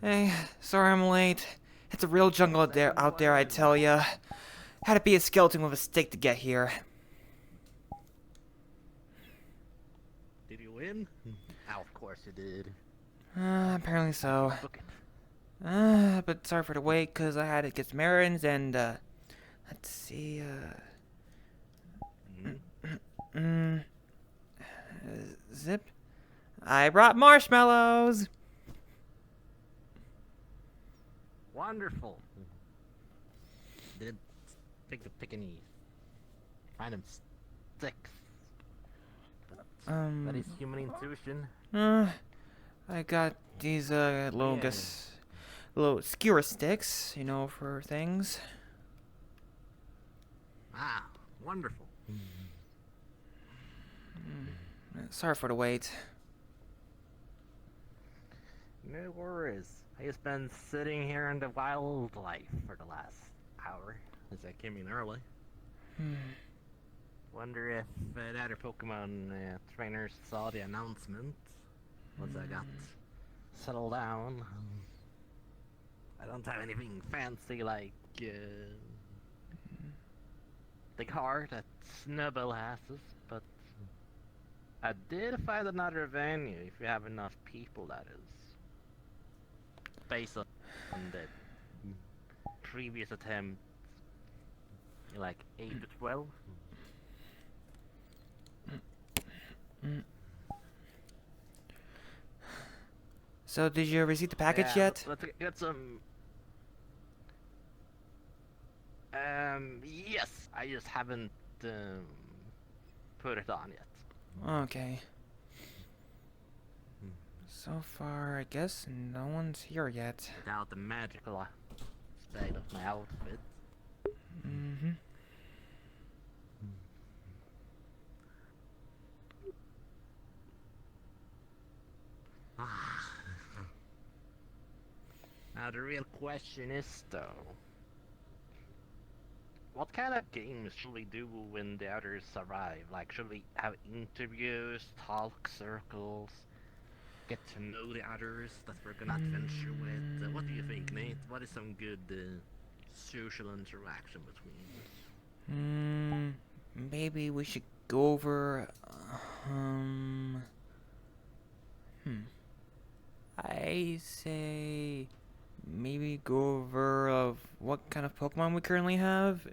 Hey, sorry I'm late. It's a real jungle out there, I tell ya. Had to be a skeleton with a stick to get here. Did you win? Oh, of course you did. Apparently so. Book it. But sorry for the wait, cause I had to get some errands and, let's see, Mm, mm, zip. I brought marshmallows! wonderful. Didn't think to pick any random sticks. That is human intuition. Uh, I got these, Yeah. little skewer sticks, for things. Ah, wonderful. Sorry for the wait. No worries. I just been sitting here in the wildlife for the last hour as I came in early. Wonder if the other Pokemon trainers saw the announcement once I got settled down. I don't have anything fancy like the car that Snowball has, but I did find another venue if you have enough people, that is. Based on the previous attempt, like 8 to 12. So, did you receive the package Yeah, yet? let's get some. Yes, I just haven't put it on yet. Okay. So far, I guess no one's here yet. Without the magical aspect of my outfit. Mm-hmm. Now the real question is though, what kind of games should we do when the others arrive? Like, should we have interviews, talk circles, get to know the others that we're gonna adventure with? What do you think, Nate? What is some good social interaction between us? Maybe we should go over, um, I say maybe go over of what kind of Pokemon we currently have.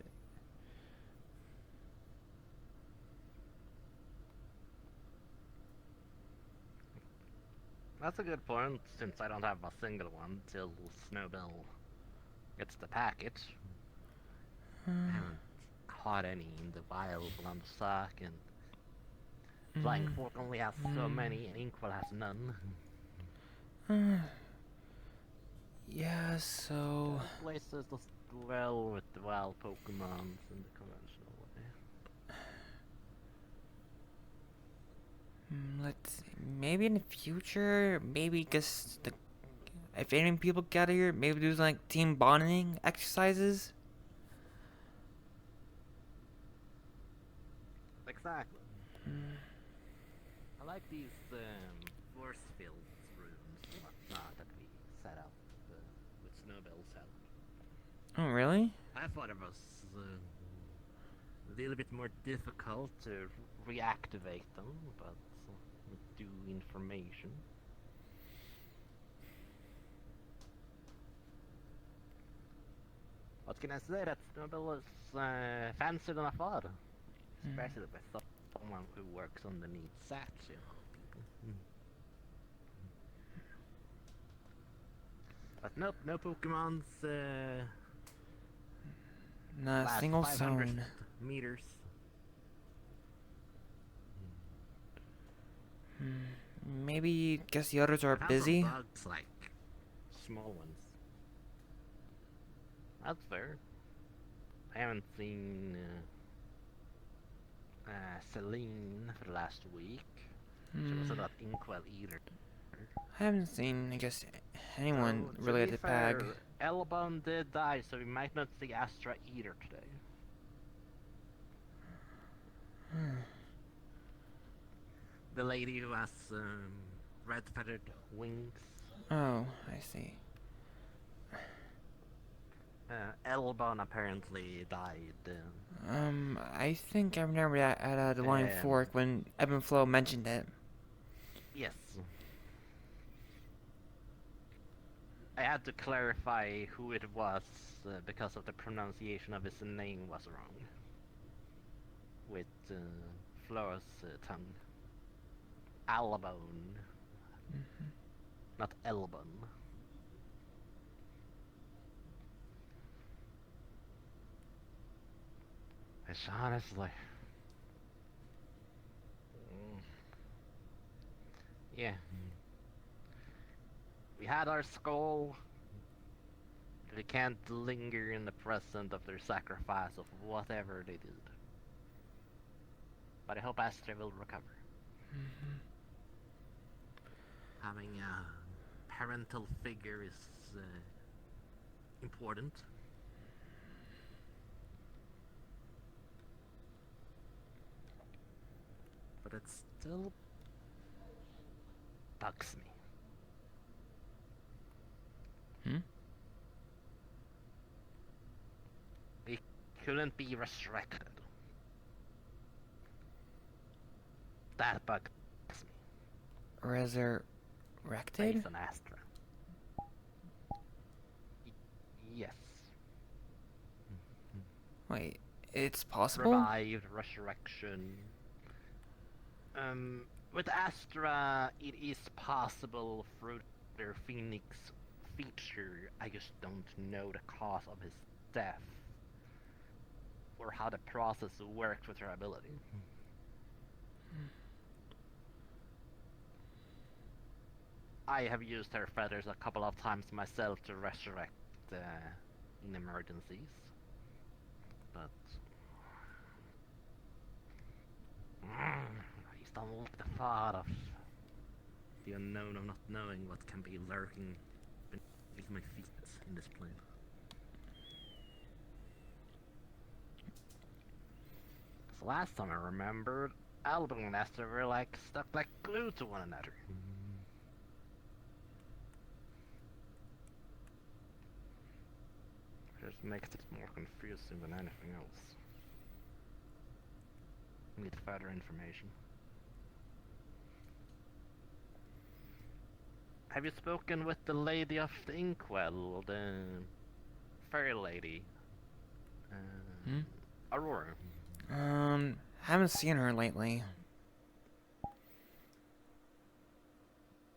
That's a good point, since I don't have a single one till Snowbell gets the package. I haven't caught any in the wild on the stock, and Flying Fork only has so many, and Inkwell has none. Yeah, so Places does well with the wild Pokemons in the conventional way. let's see. Maybe in the future, maybe just if any people gather here, maybe do like team bonding exercises. Exactly. I like these force field rooms and whatnot that we set up with Snowbell's help. Oh, really? I thought it was a little bit more difficult to reactivate them, but with due information. What can I say? That Snowbell is fancier than I thought, especially with someone who works underneath Satch, you know, people. But nope, no Pokemon's Not a last single 500 zone. meters. Maybe guess the others are I have some busy. bugs, like small ones. That's fair. I haven't seen Celine for the last week. She wasn't at Inkwell either. I haven't seen, I guess, anyone So, to really be at the fair, pag. Elbon did die, so we might not see Astra either today. The lady who has red feathered wings. Oh, I see. Elbon apparently died. I think I remember that at the Lion Um, Fork when Ebb and Flow mentioned it. yes. I had to clarify who it was because of the pronunciation of his name was wrong. With Flo's tongue. Albone, not Elbon. It's honestly. Yeah. We had our skull. We can't linger in the present of their sacrifice of whatever they did. But I hope Astra will recover. Having a parental figure is important. But it still bugs me. Hmm? He couldn't be resurrected. That bugs me. Resurrected? Based on Astra. Yes. Wait, it's possible? Revived, resurrection. With Astra, it is possible through their Phoenix feature. I just don't know the cause of his death. Or how the process works with her ability. I have used her feathers a couple of times myself to resurrect in emergencies. But I just don't like the thought of the unknown of not knowing what can be lurking beneath my feet in this plane. So last time I remembered, Albin and Esther were like stuck like glue to one another. Just makes it more confusing than anything else. Need further information. Have you spoken with the Lady of the Inkwell, the fairy lady? Aurora. Haven't seen her lately.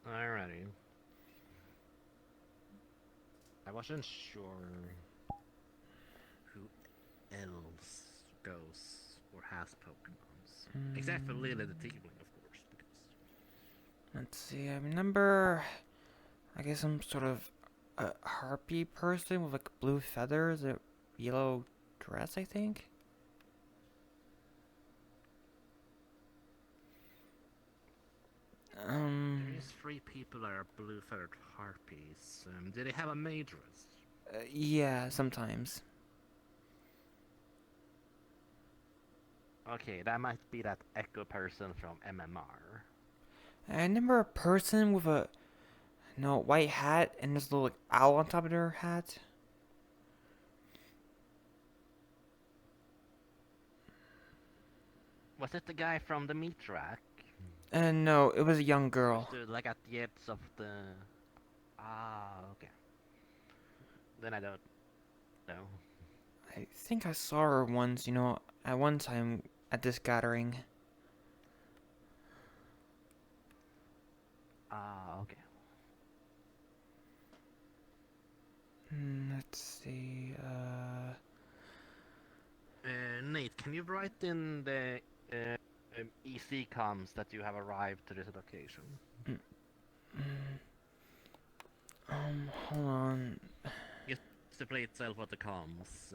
Alrighty. I wasn't sure who else goes or has Pokemons. Except for Lily the Tiefling, of course. Because Let's see, I remember, I guess some sort of a harpy person with like blue feathers, a yellow dress, I think? there is 3 people that are blue-feathered harpies. Do they have a matress? Yeah, sometimes. Okay, that might be that Echo person from MMR. I remember a person with a white hat and this little like, owl on top of their hat. Was it the guy from the meat rack? No, it was a young girl. Stood like at the edge of the... Ah, okay. Then I don't know. I think I saw her once, at one time at this gathering. Ah, okay. Let's see, Nate, can you write in the EC comms that you have arrived to this location? hold on. Just to play itself with the comms.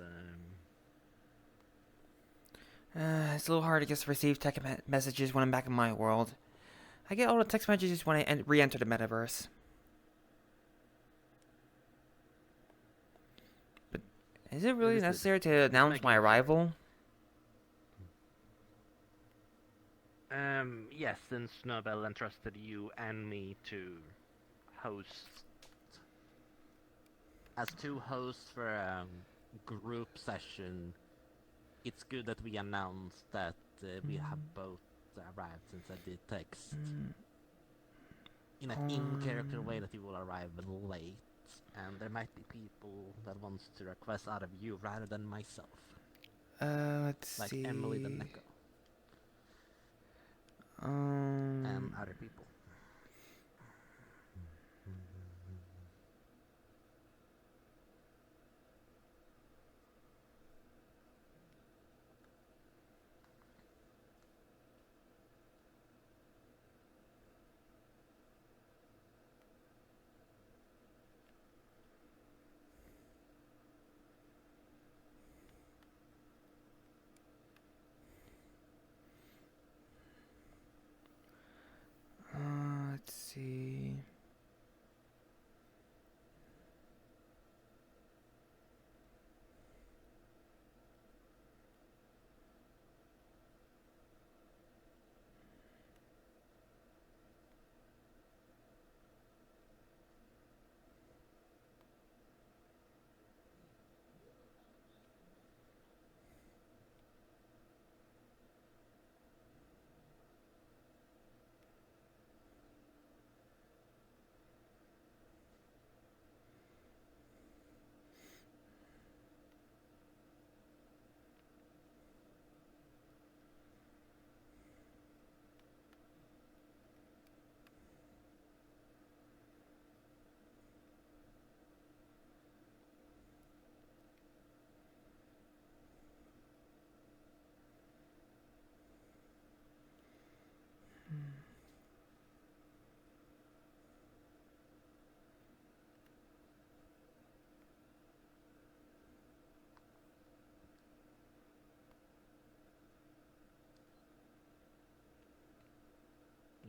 It's a little hard to just receive text messages when I'm back in my world. I get all the text messages when I re-enter the metaverse. But is it really necessary to announce my arrival? Yes, since Nobel entrusted you and me to host as 2 hosts for group session, it's good that we announce that we have both arrived, since I did text in an in-character way that you will arrive late, and there might be people that wants to request out of you rather than myself, Let's like see. Emily the Neko and other people. Let's see.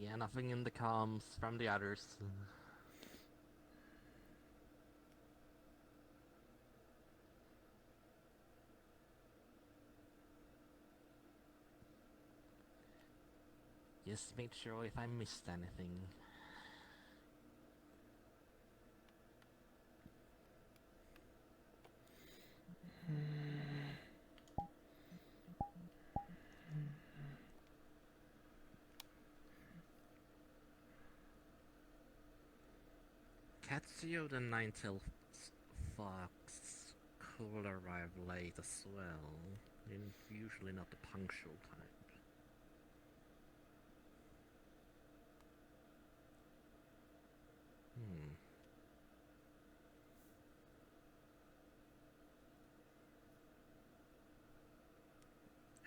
Yeah, nothing in the comms from the others. Just make sure if I missed anything. Katsuyo the Ninetales Fox could arrive late as well. Usually not the punctual type.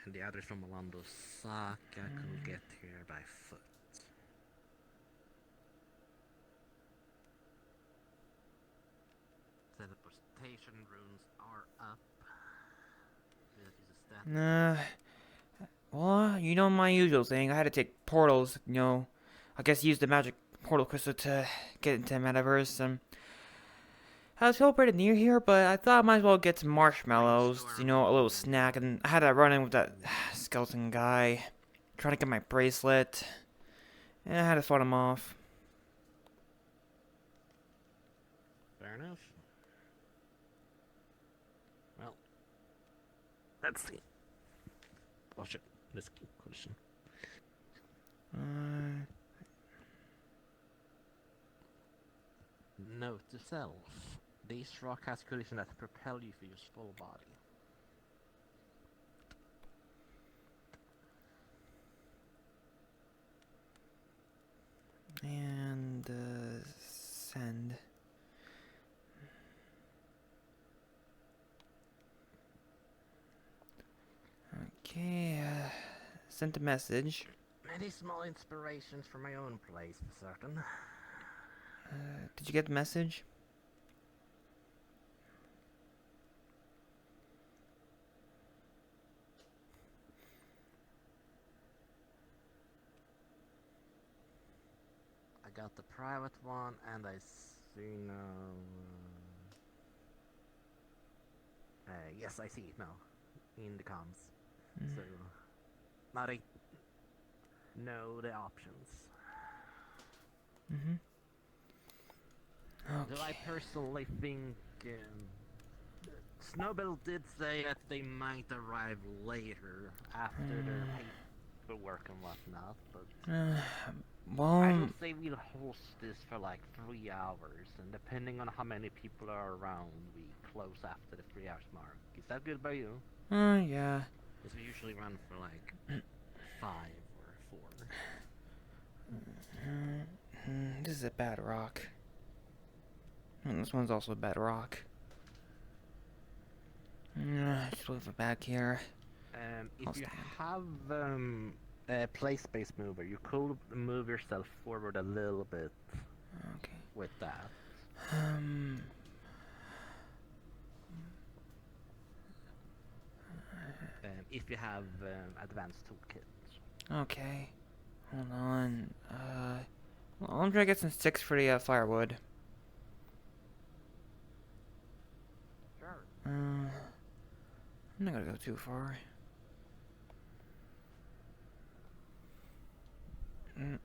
And the others from Orlando Saka could get here by foot. Teleportation runes are up. Well, you know my usual thing. I had to take portals, I guess use the magic portal crystal to get into Metaverse. I was feeling pretty near here, but I thought I might as well get some marshmallows, a little snack, and I had to run in with that skeleton guy, trying to get my bracelet, and I had to fight him off. Fair enough. Well, let's see. Oh shit, this collision. Note to self. These rock has collision that propel you for your full body. And, send. Okay, sent a message. Many small inspirations from my own place, for certain. Did you get the message? I got the private one, and I see now. Yes, I see it now in the comms. So, now they know the options. Okay. Do I personally think Snowbell did say that they might arrive later after their paperwork and whatnot, but Uh, I well, will say we'll host this for like 3 hours, and depending on how many people are around, we close after the 3 hours mark. Is that good by you? yeah. Because we usually run for like 5 or 4. This is a bad rock. And this one's also a bad rock. Just leave it back here. I'll If you stand. have a play space mover, you could move yourself forward a little bit Okay. with that. Um. If you have advanced toolkits. Okay. Hold on. Well, I'm trying to get some sticks for the firewood. Sure. I'm not gonna go too far. Mm.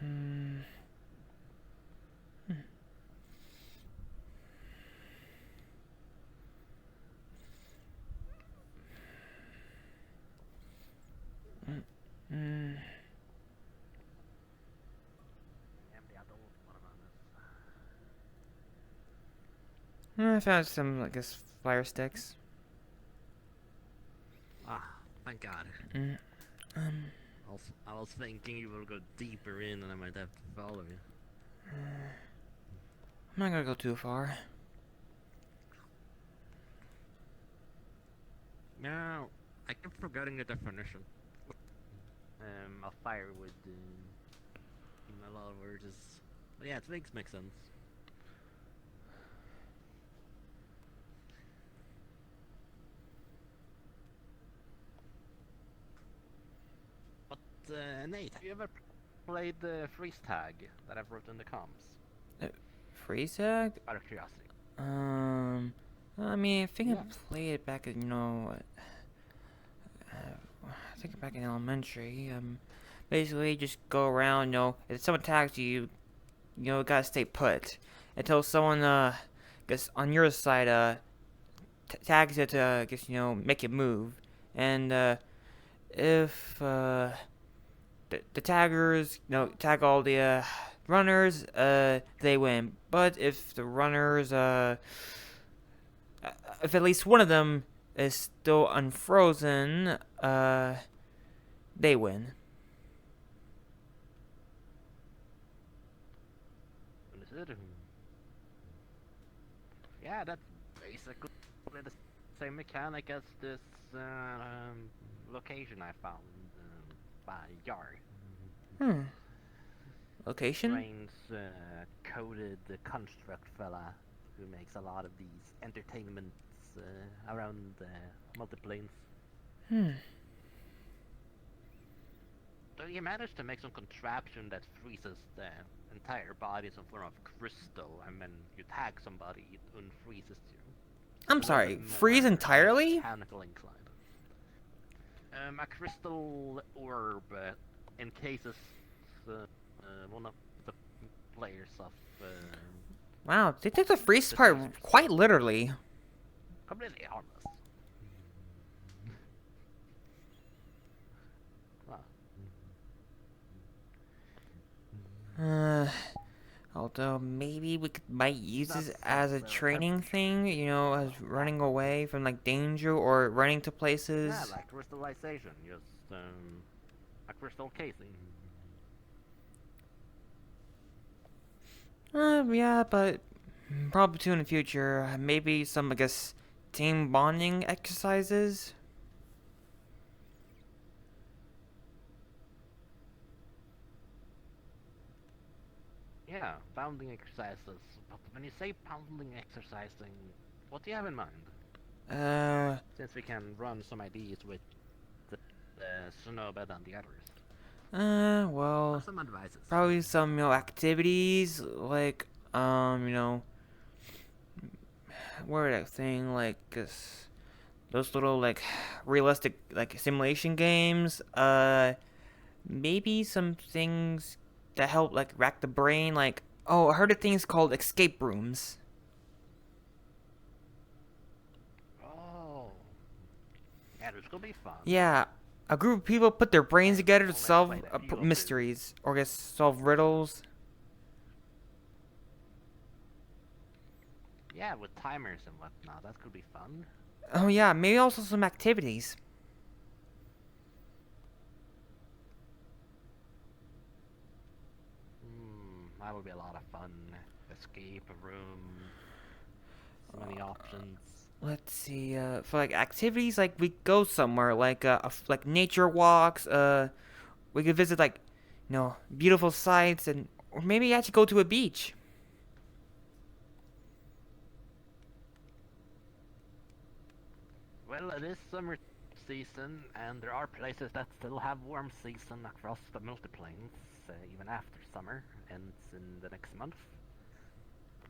Hmm. Mm. I found some, I guess, fire sticks. Ah, thank God. Mm. Um. I was thinking you will go deeper in and I might have to follow you. I'm not gonna go too far. Now, I keep forgetting the definition. A firewood, in a lot of words is... But yeah, it makes sense. But, Nate, have you ever played the freeze tag that I've wrote in the comms? Freeze tag? Out of curiosity. I mean, I think Yeah. I played it back in, I think back in elementary. Basically, just go around, if someone tags you, gotta stay put until someone, guess on your side, tags you to, make it move. And, if, the taggers, tag all the, runners, they win. But if the runners, if at least one of them is still unfrozen, they win. Understood. Yeah, that's basically the same mechanic as this location I found by Yar. Hmm. Location? Strange coded construct fella who makes a lot of these entertainments around multiplanes. Hmm. So he managed to make some contraption that freezes the entire body in some form of crystal, and when you tag somebody, it unfreezes you. I'm A little sorry, bit freeze more entirely? mechanical inclined. A crystal orb encases one of the players of Wow, they took the freeze the part freezers. quite literally. Completely harmless. Wow. Although maybe might use That's this as a so training thing, as running Yeah. away from like danger or running to places. Yeah, like crystallization, just a crystal casing. Yeah, but probably too in the future. Maybe some, I guess, team bonding exercises. Yeah, bounding exercises. But when you say bounding exercising, what do you have in mind? Since we can run some ideas with the Snowbed and the others. Well, Some advices. probably some, activities like, what that thing like those little like realistic like simulation games. Maybe some things that help like rack the brain, like Oh, I heard of things called escape rooms. Oh, yeah, this could be fun. Yeah, a group of people put their brains I've together to only solve played a few of these. mysteries, or I guess solve riddles. Yeah, with timers and whatnot, that could be fun. Oh yeah, maybe also some activities. That would be a lot of fun. Escape room, so many options. Let's see. For like activities, like we go somewhere, like like nature walks. We could visit like, beautiful sites, and or maybe actually go to a beach. Well, it is summer season, and there are places that still have warm season across the multiplanes, even after summer ends in the next month.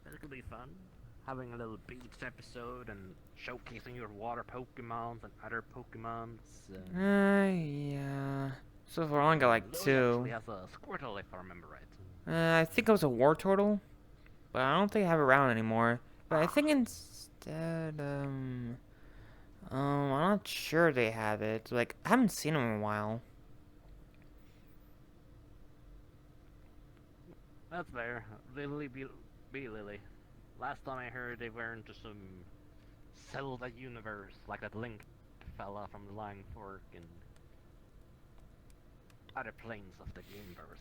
That could be fun. Having a little beach episode and showcasing your water Pokemons and other Pokemons. Yeah. So far, I only got like Louis actually two. has a Squirtle, if I remember right. I think it was a war turtle, but I don't think I have it around anymore. But I Ah, think instead, I'm not sure they have it. Like, I haven't seen them in a while. that's fair. Lily be Lily. Last time I heard they were into some Zelda universe, like that Link fella from the Lying Fork and other planes of the universes.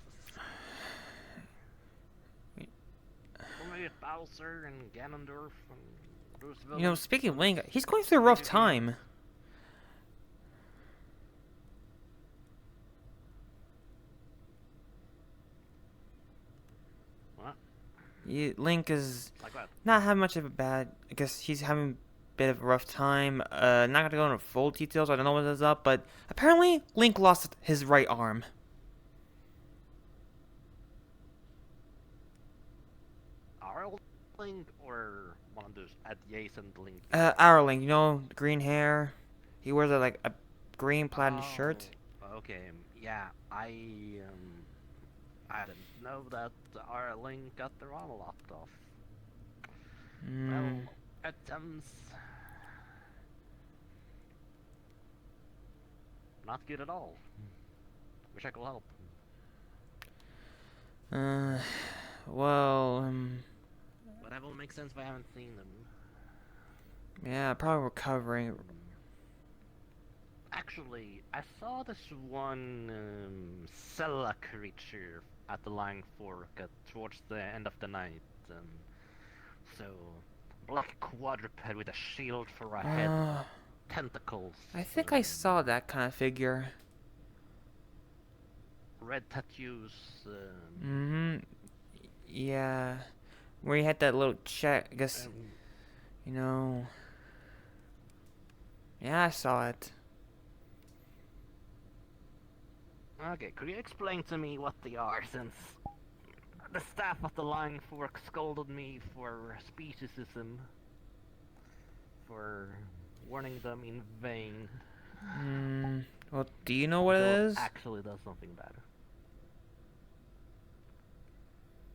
Or maybe Bowser and Ganondorf and those villains. Speaking of Link, he's going through a rough time. What? Link is Like what? not having much of a bad. I guess he's having a bit of a rough time. Not gonna go into full details. I don't know what is up, but apparently Link lost his right arm. Our Link or one of those adjacent Link? Our Link, green hair. He wears a green plaid shirt. Okay. Yeah, I didn't know that our Link got their arm lopped off. Well, Mm. it not good at all. Wish I could help. Uh. Well. But that won't make sense if I haven't seen them. Yeah, probably recovering. Actually, I saw this one Sella creature at the Lying Fork towards the end of the night. So, black quadruped with a shield for a head, Uh. tentacles, I think I saw that kind of figure. red tattoos. Mm-hmm. Yeah. Where you had that little check, I guess, Um, you know. Yeah, I saw it. okay, could you explain to me what they are, since the staff at the Lying Fork scolded me for speciesism, for warning them in vain. Well, do you know what it Until it is? actually does something bad.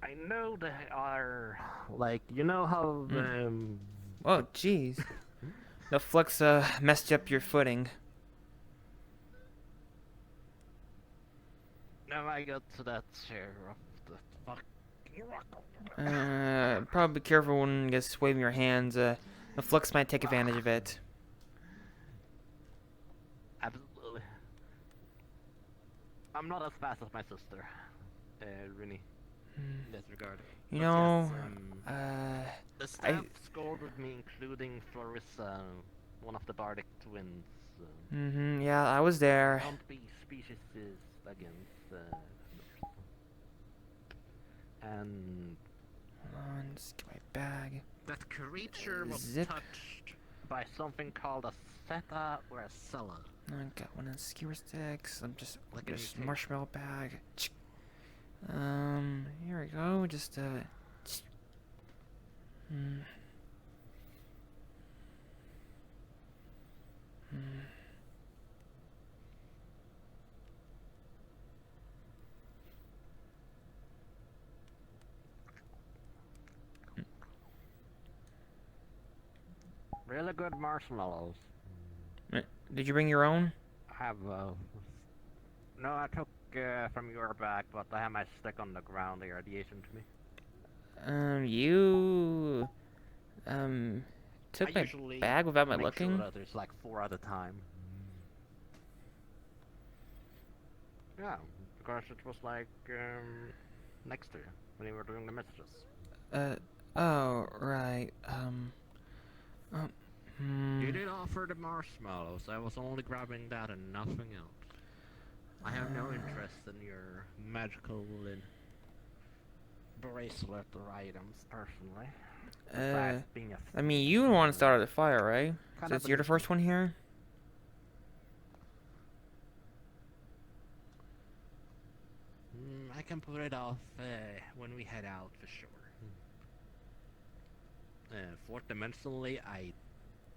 I know they are like, you know how Oh, jeez. The flux messed up your footing. now I got to that chair of the fucking rock. Probably be careful when you guys waving your hands. The flux might take advantage of it. Absolutely. I'm not as fast as my sister, Rini, in this regard. You But know, yes, the staff scolded me, including Clarissa, one of the Bardic twins. yeah, I was there. Don't be speciesist against and Hold on, just get my bag. that creature was Zip. touched by something called a Seta or a Sella. I got one of the skewer sticks. I'm just Like a this new marshmallow bag. Here we go. Just Hmm. Hmm. Really good marshmallows. Did you bring your own? I have, no, I took, from your bag, but I have my stick on the ground here adjacent to me. You I took my usually bag without my make sure looking? that there's like 4 at a time. Yeah, because it was like, next to you when you were doing the messages. Oh, right, You did offer the marshmallows. I was only grabbing that and nothing else. I have no interest in your magical bracelet or items, personally. Besides being a I mean, you want to start the fire, right? Kind Since of you're the believe first one here? I can put it off when we head out for sure. Fourth dimensionally, I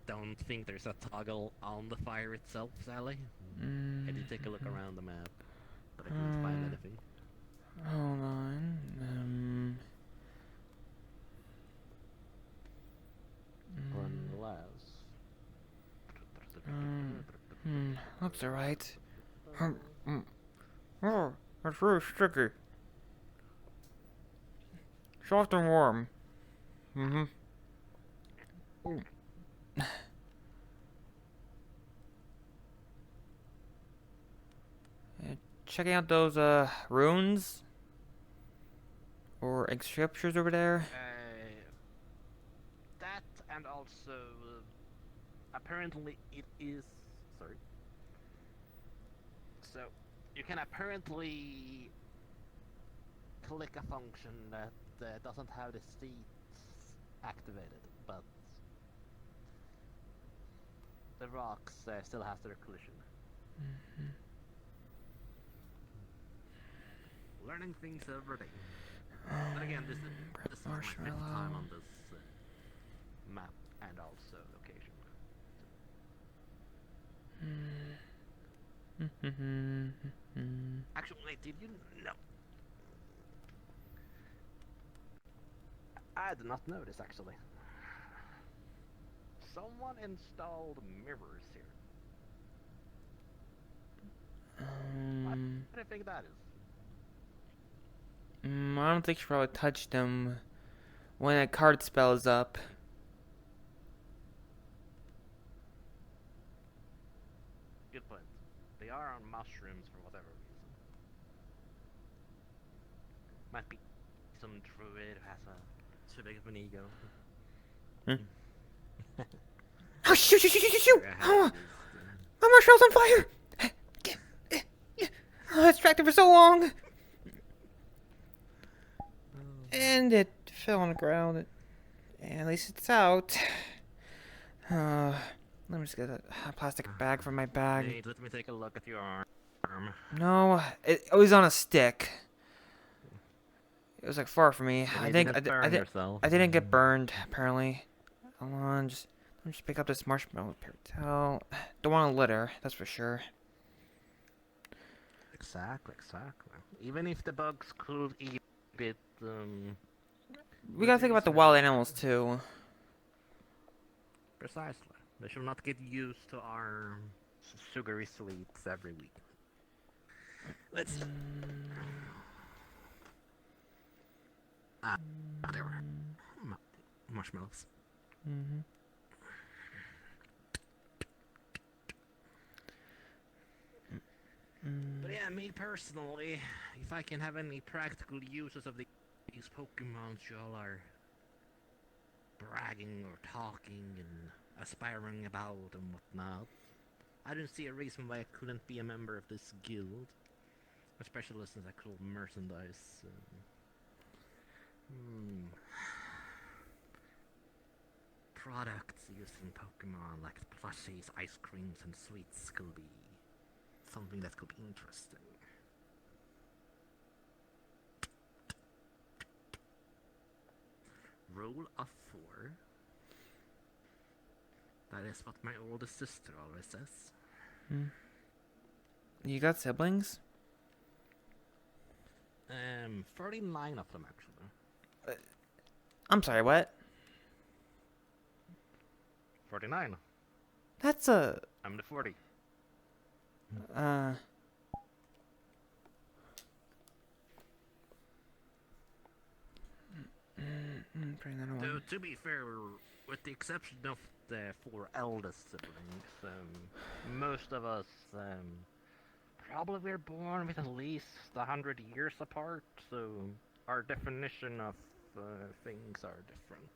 don't think there's a toggle on the fire itself, Sally. I did take a look around the map, but I couldn't find anything. Hold on. Unless... Looks alright. Oh, that's really sticky. Soft and warm. Checking out those, runes? Or scriptures over there? That and also, apparently it is... Sorry. So, you can apparently click a function that doesn't have the seats activated, but the rocks still has their collision. Learning things every day. But again, this is my 5th time on this map and also location. Actually, did you know? I did not know this actually. Someone installed mirrors here. What do you think that is? I don't think you should probably touch them when a card spell is up. Good point. They are on mushrooms for whatever reason. Might be some druid who has too big of an ego. Oh, shoot! Oh, my mushroom's on fire! Oh, it's distracted for so long! And it fell on the ground. And at least it's out. Let me just get a plastic bag from my bag. Wait, let me take a look at your arm. No, it was on a stick. It was like far from me. I didn't get burned apparently. Hold on, let me just pick up this marshmallow paper towel. Don't want to litter, that's for sure. Exactly. Even if the bugs could eat a bit, We gotta think about the wild animals too. Precisely. They should not get used to our sugary sweets every week. Let's... there were marshmallows. But yeah, me personally, if I can have any practical uses of these Pokemons y'all are bragging or talking and aspiring about and whatnot, I don't see a reason why I couldn't be a member of this guild, especially since I could merchandise. Products used in Pokemon like plushies, ice creams, and sweets could be something that could be interesting. Roll of 4. That is what my oldest sister always says. You got siblings? 39 of them actually. I'm sorry, what? 49. That's a, I'm the 40. uh, bring that Though, one. to be fair, with the exception of the 4 eldest siblings, most of us probably were born with at least 100 years apart, so our definition of things are different.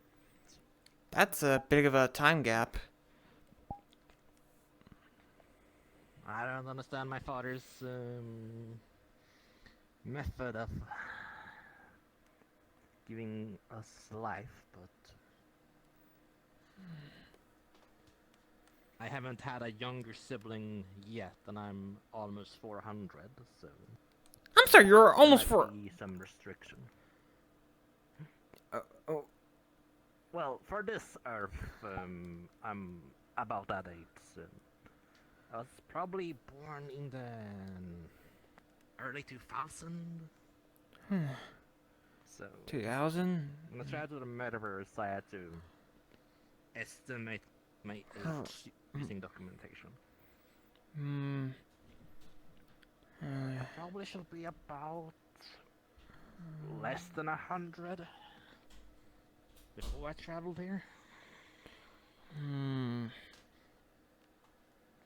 That's a big of a time gap. I don't understand my father's method of giving us life, but I haven't had a younger sibling yet, and I'm almost 400, so I'm sorry, you're there almost might for. be some restriction. Oh, Well, for this Earth, I'm about that age. So I was probably born in the early 2000s. So 2000? when I tried to the metaverse, I had to estimate my Oh, age using documentation. hmm. I probably should be about less than 100 before I traveled here. Hmm.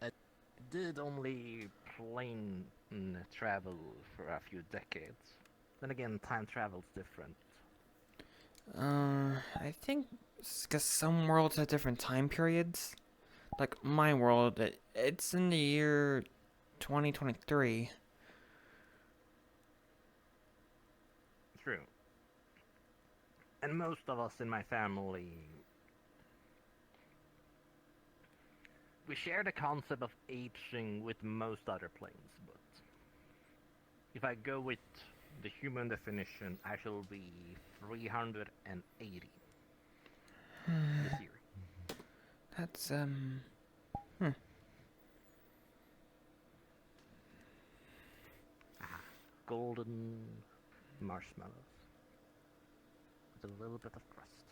I did only plane travel for a few decades. Then again, time travel's different. I think because some worlds have different time periods. Like my world, it's in the year 2023. True. And most of us in my family, we share the concept of aging with most other planes, but if I go with the human definition, I shall be 380 this year. That's Ah, golden marshmallows with a little bit of crust.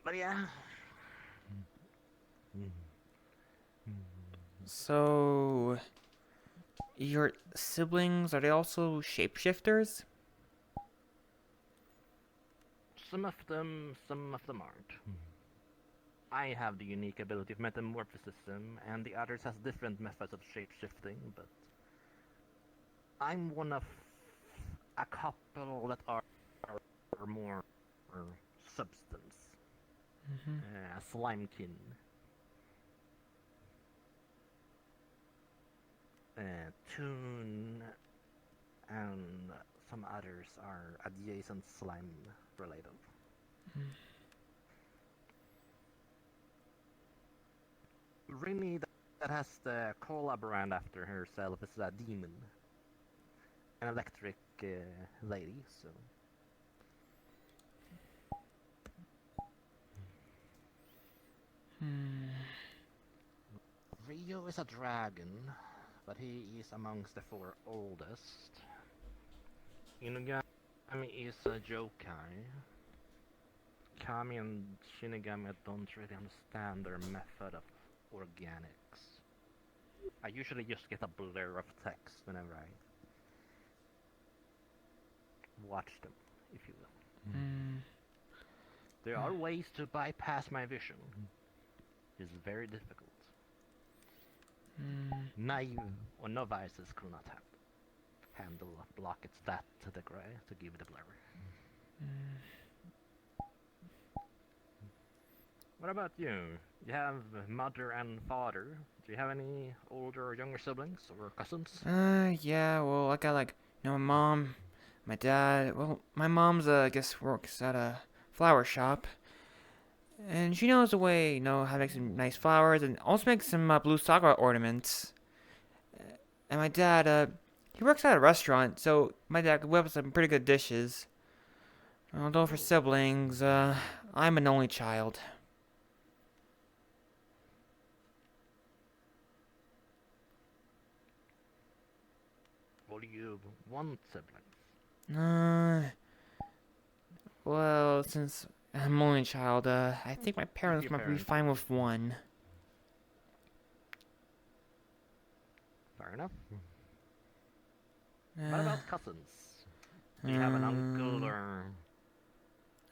But yeah. So your siblings, are they also shapeshifters? Some of them aren't. I have the unique ability of metamorphism, and the others has different methods of shapeshifting, but I'm one of a couple that are more substance. Slimekin. Toon and some others are adjacent slime related. Rini, that has the cola brand after herself, is a demon. An electric lady, so. Rio is a dragon, but he is amongst the 4 oldest. Inugami is a yokai. Kami and Shinigami, I don't really understand their method of organics. I usually just get a blur of text whenever I watch them, if you will. There are ways to bypass my vision. It's very difficult. Naive or novices could not handle blockets that to the gray to give it a blur. What about you? You have mother and father. Do you have any older or younger siblings or cousins? Yeah, well, I got like, my mom, my dad. Well, my mom's, I guess, works at a flower shop. And she knows a way, how to make some nice flowers and also make some blue sakura ornaments. And my dad, he works at a restaurant, so my dad could whip up some pretty good dishes. Although for siblings, I'm an only child. Or do you want siblings? Well, since I'm only a child, I think my With parents your might be parents. fine with one. Fair enough. What Uh, about cousins? Do you have an uncle um, or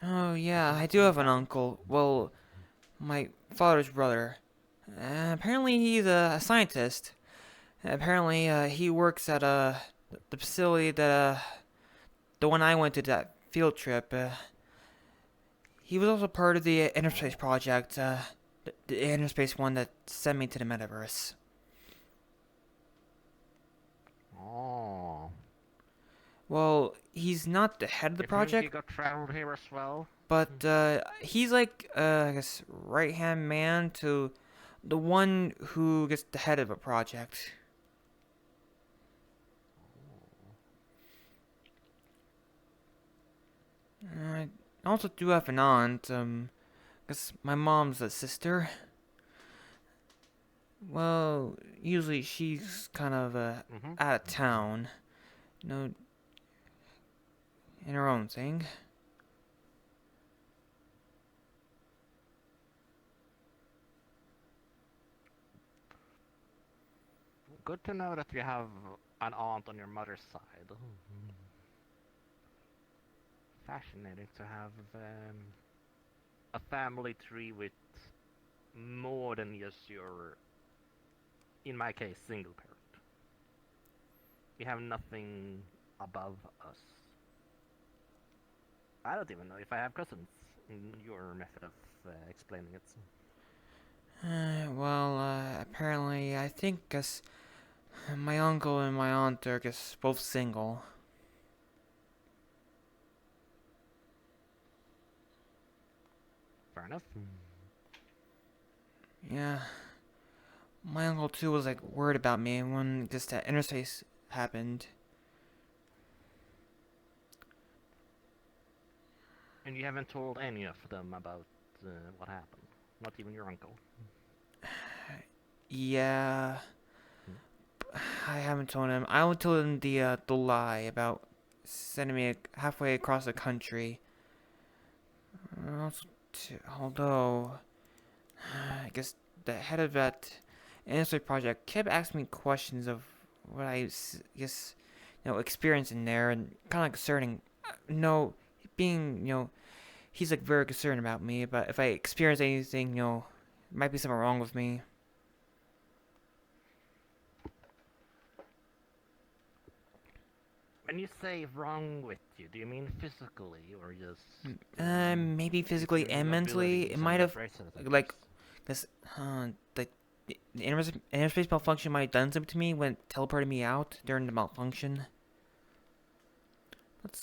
oh yeah, I cousins do in the have an family? uncle. Well, my father's brother. Apparently he's a scientist. Apparently, he works at the facility that the one I went to that field trip. He was also part of the Interspace Oh. project, the Interspace one that sent me to the metaverse. Oh. Well, he's not the head of the If Monkey project, got traveled here as well? but he's like, I guess, right hand man to the one who gets the head of a project. I also do have an aunt. Guess my mom's a sister. Well, usually she's kind of Mm-hmm. out of town, you know, in her own thing. Good to know that you have an aunt on your mother's side. Fascinating to have a family tree with more than just your, in my case, single parent. We have nothing above us. I don't even know if I have cousins in your method of explaining it. Well, apparently, I think, guess, my uncle and my aunt are, guess, both single. Fair enough. Yeah. My uncle, too, was, like, worried about me when, just that interface happened. And you haven't told any of them about what happened? Not even your uncle? Yeah. Hmm. I haven't told him. I only told him the lie about sending me halfway across the country. Also, although, I guess the head of that NSA project kept asking me questions of what guess, experienced in there, and kind of like concerning, being, he's like very concerned about me, but if I experience anything, might be something wrong with me. When you say wrong with you, do you mean physically or just Maybe with physically your new and mentally, it abilities and might have, representatives? like, this, the interspace malfunction might have done something to me when it teleported me out during the malfunction. But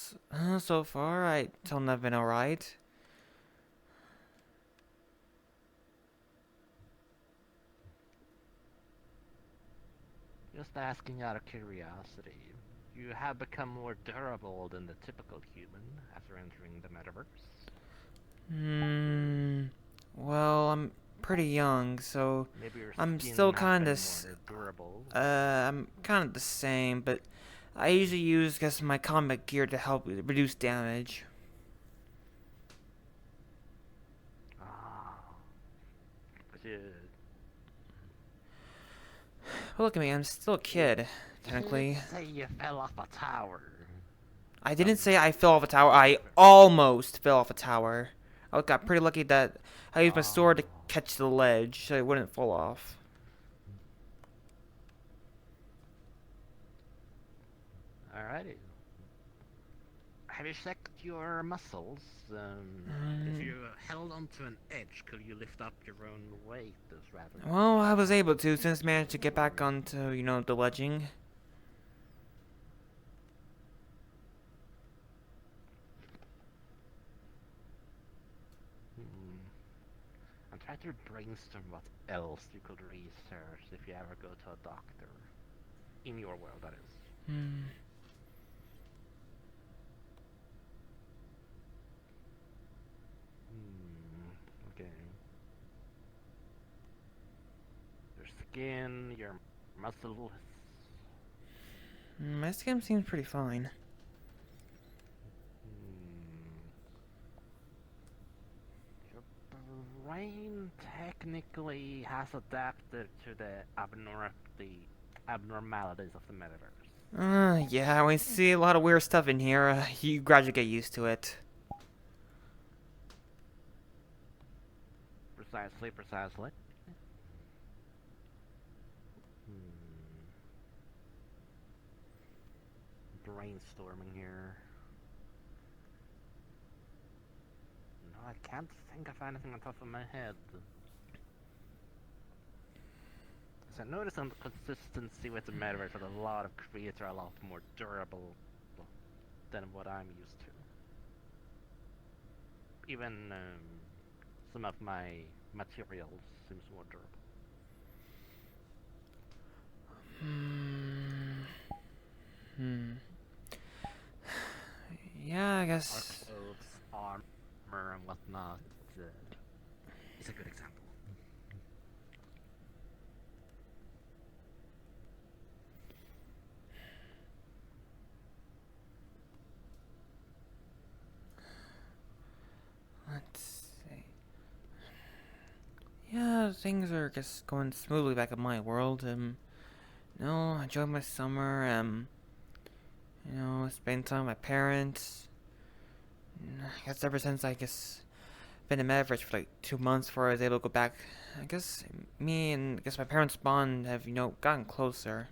so far, I tell them I've been alright. Just asking out of curiosity. You have become more durable than the typical human after entering the metaverse. Hmm. Well, I'm pretty young, so Maybe your I'm skin still has kind been of, more durable. I'm kind of the same, but I usually use, guess, my combat gear to help reduce damage. Ah, but you But look at me, I'm still a kid, did technically. say you fell off a tower. I didn't Some say I fell off a tower. I different. almost fell off a tower. I got pretty lucky that I used my sword to Oh, catch the ledge so it wouldn't fall off. alrighty. Have you checked your muscles? If Um, you held onto an edge, could you lift up your own weight as rather than well, I just was able falling? to since I managed to get back onto, the ledging. Hmm. I'm trying to brainstorm what else you could research if you ever go to a doctor. In your world, that is. Hmm. Okay. Your skin, your muscles. My skin seems pretty fine. Hmm. brain technically has adapted to the abnormalities of the metaverse. Yeah, we see a lot of weird stuff in here. You gradually get used to it. Precisely, precisely. Brainstorming here. No, I can't think of anything on top of my head. So I noticed some consistency with the metaverse that a lot of creators are a lot more durable than what I'm used to. Even some of my materials seems more durable. Yeah, I Our guess. clothes, armor, and whatnot is a good example. Let's see. Yeah, things are just going smoothly back in my world. I enjoyed my summer. Spend time with my parents. I guess ever since I guess been in Metaverse for like 2 months before I was able to go back. I guess me and I guess my parents' bond have gotten closer.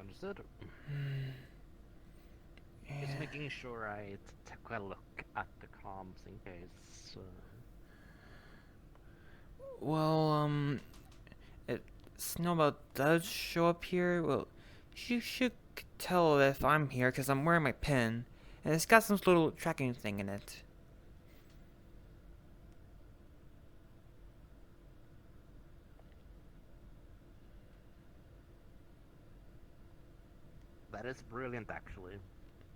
Understood. Yeah. Just making sure I take a look at the comms in case. Well, if Snowball does show up here, well, you should tell if I'm here because I'm wearing my pin, and it's got some little tracking thing in it. That is brilliant, actually.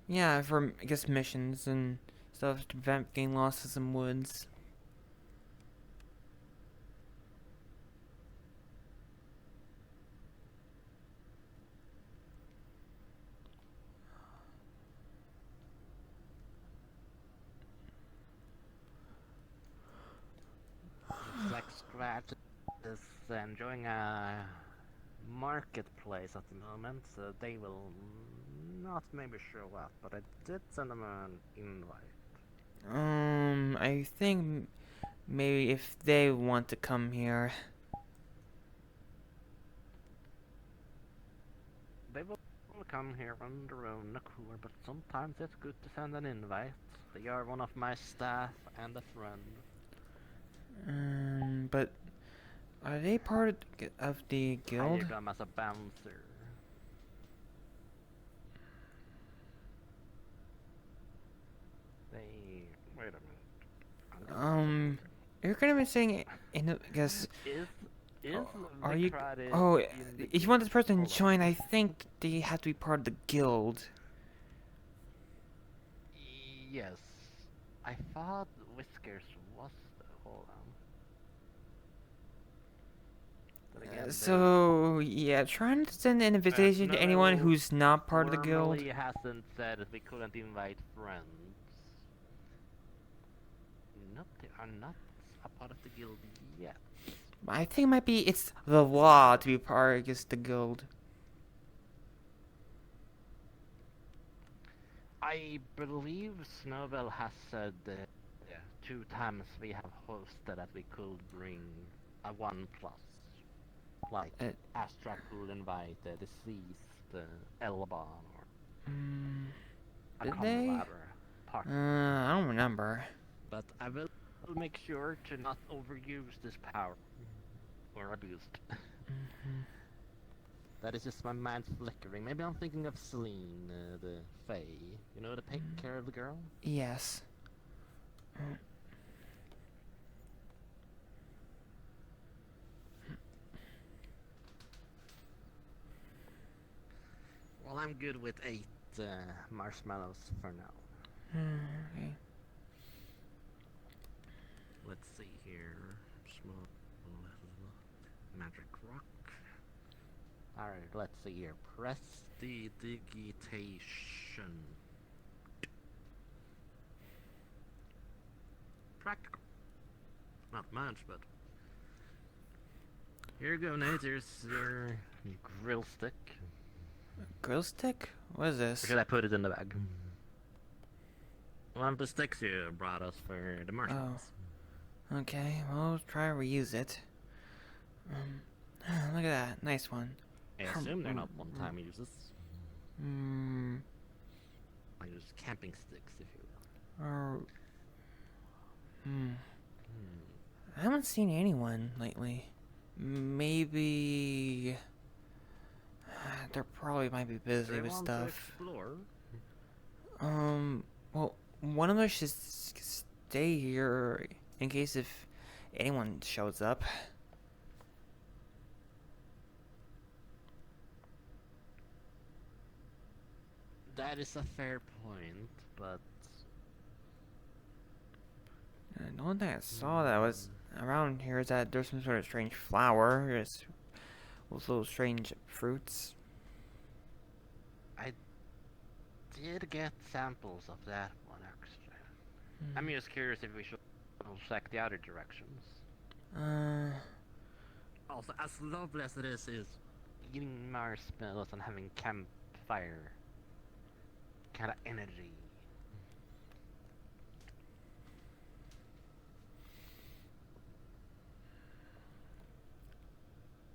Yeah, for I guess missions and stuff to prevent getting lost in some woods. Looks like Scratch is enjoying a marketplace at the moment, so they will not maybe show up, but I did send them an invite. I think maybe if they want to come here. They will come here on their own accord, but sometimes it's good to send an invite. They are one of my staff and a friend. But are they part of the guild? Hired them as a bouncer. They... wait a minute. You're gonna be saying I guess. Is Are you? Vicrade Oh, in the if you want this person to Hold on. join, I think they have to be part of the guild. Yes. I thought Whiskers was... hold on. But again, So yeah, trying to send an invitation to anyone who's not part of the guild. Formally hasn't said that we couldn't invite friends. Nope, they are not a part of the guild yet. I think it might be it's the law to be part of the guild. I believe Snowbell has said 2 times we have hosted that we could bring a 1+. Like Astra could invite the deceased Elban or a Did common they? ladder partner. I don't remember. But I will make sure to not overuse this power or abuse it. That is just my mind flickering. Maybe I'm thinking of Celine, the Fae. You know, to take care of the girl? Yes. Well, I'm good with 8 marshmallows for now. Okay. Let's see here. Small magic rock. Alright, let's see here. Prestidigitation. Practical. Not much, but... Here you go, Nate. Here's your grill stick. Grill stick? What is Or this? should I put it in the bag? One of the sticks you brought us for the marshmallows. Okay, well, let's try to reuse it. Look at that. Nice one. I assume they're not one-time uses. Like just camping sticks, if you will. I haven't seen anyone lately. Maybe they probably might be busy They with want stuff. to explore. Well, one of us should stay here in case if anyone shows up. That is a fair point, but The only thing I saw that was around here is that there's some sort of strange flower. It's with little strange fruits. I did get samples of that one actually. I'm just curious if we should check the other directions. Also, as lovely as it is eating marshmallows and having campfire kind of energy.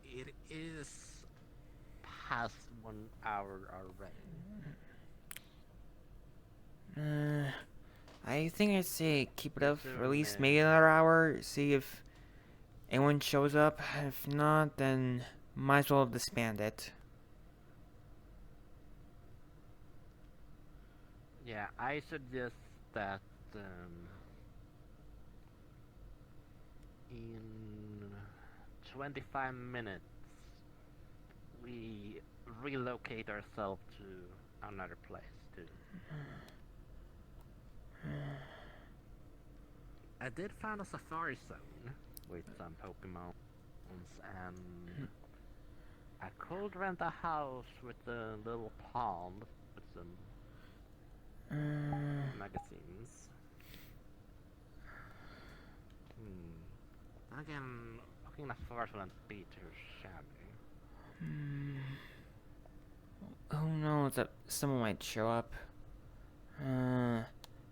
It is past 1 hour already. I think I'd say keep it up for at Doing least it. maybe another hour. See if anyone shows up. If not, then might as well disband it. Yeah, I suggest that in 25 minutes we relocate ourselves to another place too. I did find a safari zone with some Pokemon and I could rent a house with a little pond with some magazines. Again, looking at forest wouldn't be too shabby. Who knows that someone might show up.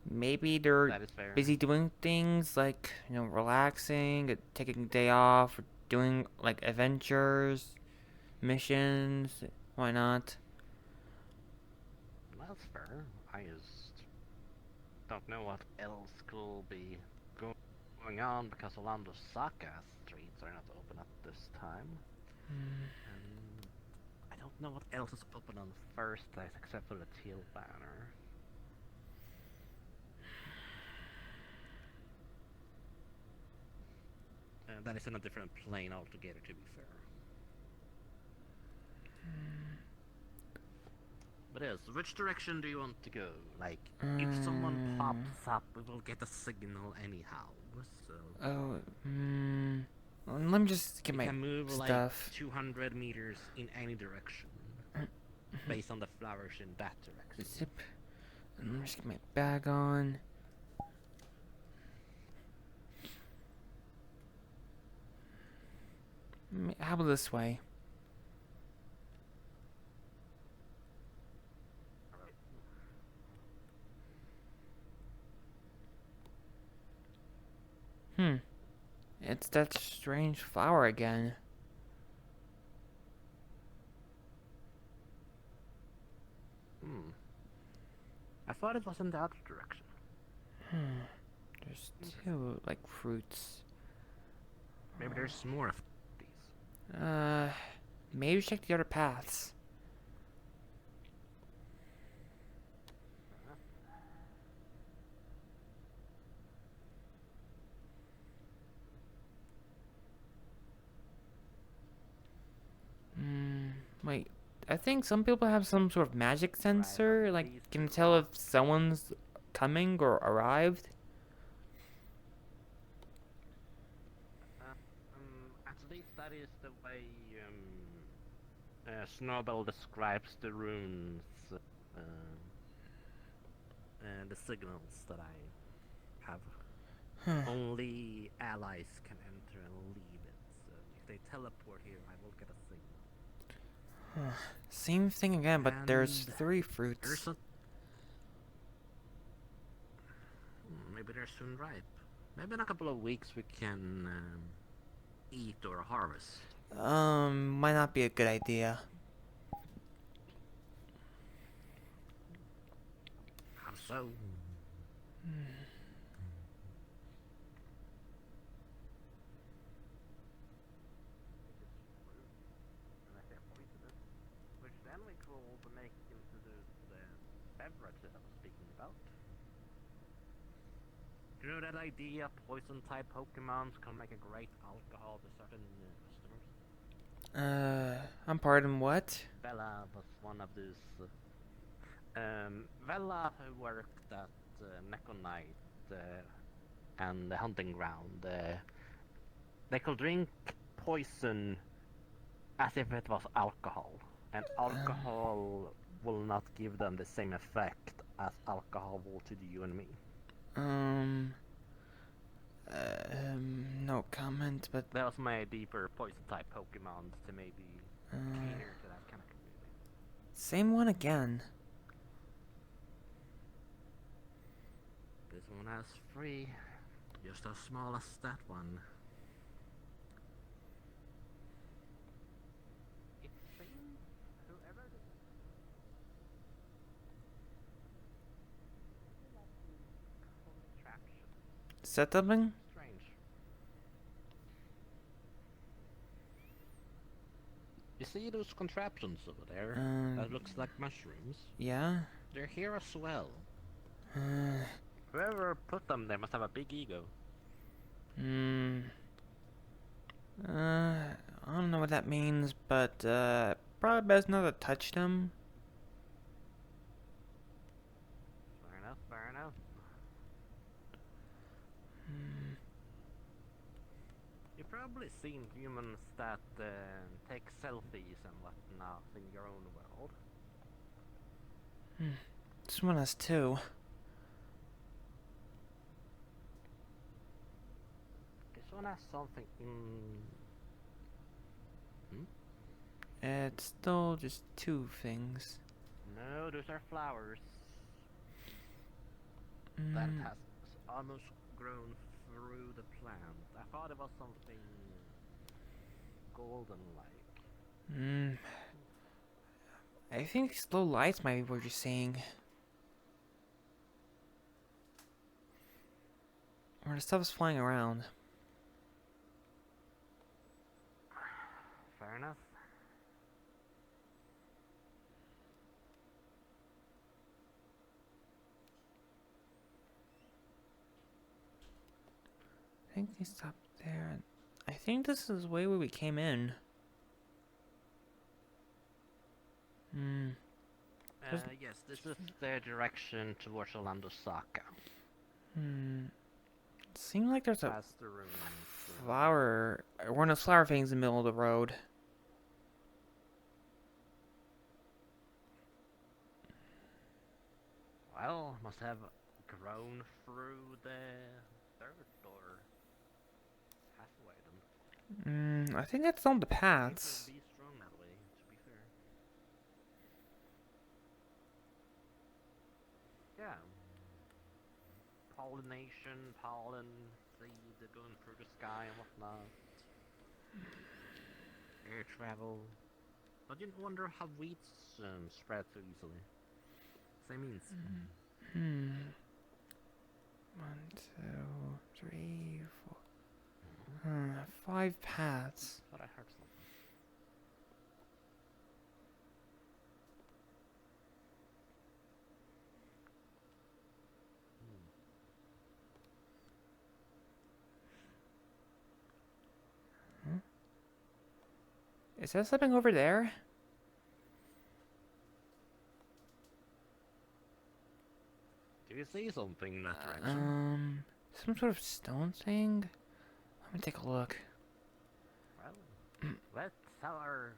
Maybe they're That is fair. busy doing things like, relaxing, taking a day off, or doing like adventures, missions. Why not? That's fair. I just don't know what else could be going on because a lot of Saka streets are not open at this time. And I don't know what else is open on Thursdays except for the teal banner. That is in a different plane altogether, to be fair. But yes, which direction do you want to go? Like, if someone pops up, we will get a signal anyhow. So Let me just get we my can move stuff. like 200 meters in any direction, based on the flowers in that direction. Zip. And let me just get my bag on. How about this way? It's that strange flower again. I thought it was in the other direction. There's two, like, fruits. Maybe there's more of these. Maybe check the other paths. Wait, I think some people have some sort of magic sensor, Right, like, these can two tell if someone's coming or arrived. At least that is the way Snowball describes the runes and the signals that I have. Huh. Only allies can enter and leave it. So if they teleport here, I will get a signal. Huh. Same thing again, but there's And 3 there's fruits. a maybe they're soon ripe. Maybe in a couple of weeks we can eat or harvest. Might not be a good idea. How so? Unless they're poisonous, which then we could make into this beverage that I was speaking about. You know that idea poison type Pokemons can make a great alcohol to certain customers? Pardon, what? Vela was one of these. Vela, who worked at Mechonite and the hunting ground, they could drink poison as if it was alcohol, and alcohol will not give them the same effect as alcohol will to you and me. Um, no comment, but, That was my idea for poison type Pokemon to maybe cater to that kind of community. same one again. This one has 3, just as small as that one. It seems whoever contraption. Set something? Strange. You see those contraptions over there? That looks like mushrooms. Yeah? They're here as well. Uh, Whoever put them there must have a big ego. I don't know what that means, but, probably best not to touch them. Fair enough, fair enough. You've probably seen humans that take selfies and whatnot in your own world. This one has 2. This one has something in... It's still just 2 things. No, those are flowers. That has almost grown through the plant. I thought it was something golden-like. I think slow lights might be what you're saying. Or the stuff's flying around. Fair enough. I think they stopped there. I think this is the way where we came in. Yes, this is the direction towards Orlando Saka. It seemed like there's a Past the ruins. flower, one of those flower things in the middle of the road. Well, must have grown through the dirt or pathway then. I think that's on the paths. It would be strong that way, to be fair. Yeah. Pollination, pollen, seed going through the sky and whatnot. Air travel. But you wonder how weeds spread so easily. Same means. 1, 2, 3, 4. 5 paths. Thought I heard something. Is that something over there? Do you see something in that direction? Some sort of stone thing? Let me take a look. Well, let's our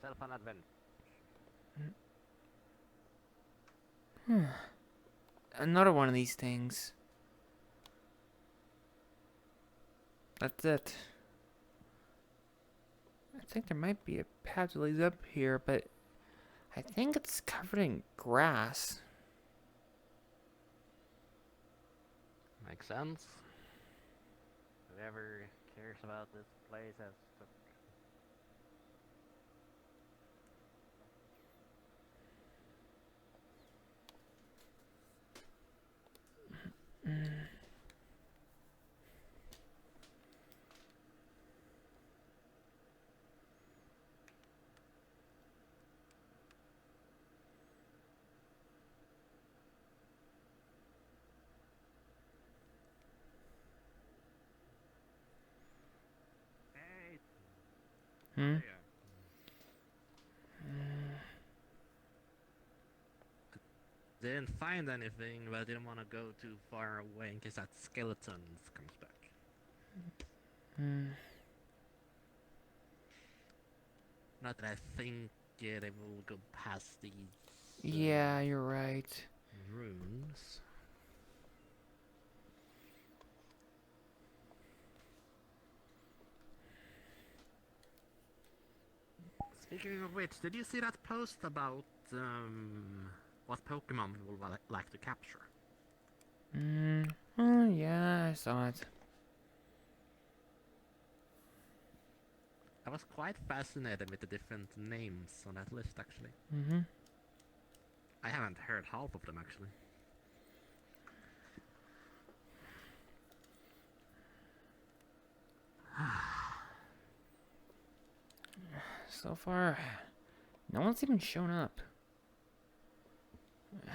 Self an adventure. Another one of these things. That's it. I think there might be a path that leads up here, but I think it's covered in grass. Makes sense. Whoever cares about this place has to. Hey, Hmm? there. Didn't find anything, but I didn't want to go too far away in case that skeleton comes back. Hmm. Not that I think they will go past these Yeah, you're right. runes. Speaking of which, did you see that post about what Pokemon we would like to capture? Oh, yeah, I saw it. I was quite fascinated with the different names on that list, actually. Mm-hmm. I haven't heard half of them, actually. So far, no one's even shown up.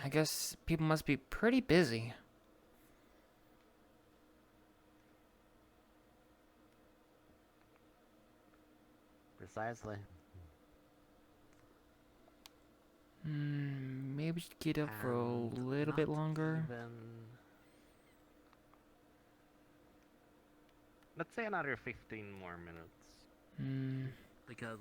I guess people must be pretty busy. Precisely. Maybe we should get up for a And little not bit longer. even... Let's say another 15 more minutes. Hmm. Because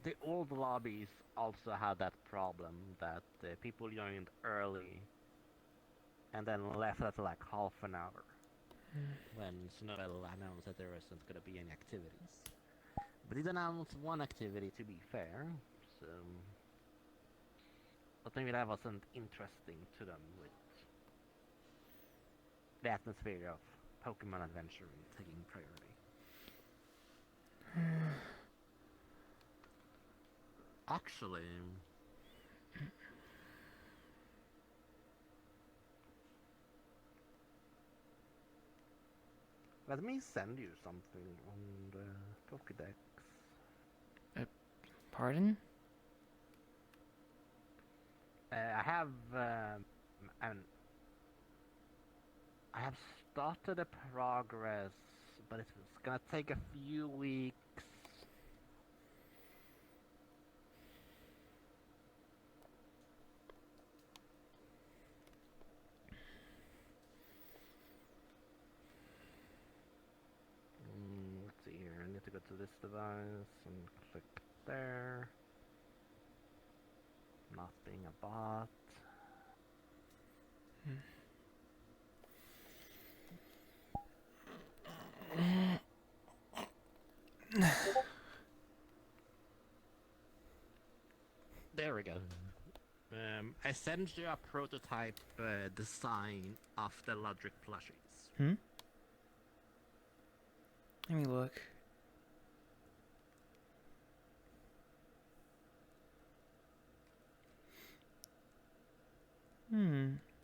the old lobbies also had that problem that people joined early and then left after like half an hour when Snowbell announced that there wasn't going to be any activities. But he announced one activity to be fair, so but maybe that wasn't interesting to them with the atmosphere of Pokemon Adventure taking priority. Actually, let me send you something on the Pokédex. Pardon? I have I have started a progress, but it's gonna take a few weeks. Let's see here. I need to go to this device and click there. Not being a bot. There we go. I sent you a prototype design of the Logic plushies. Hmm? Let me look.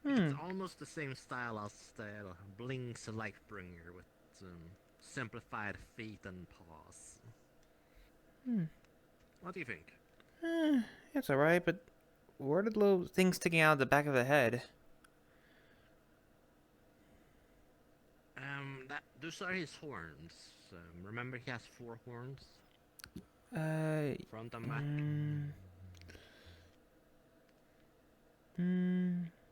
It's almost the same style as the Blink's Lifebringer with simplified feet and paws. What do you think? It's alright, but where are the little things sticking out of the back of the head? Those are his horns. Remember he has 4 horns? Uh, Front and back.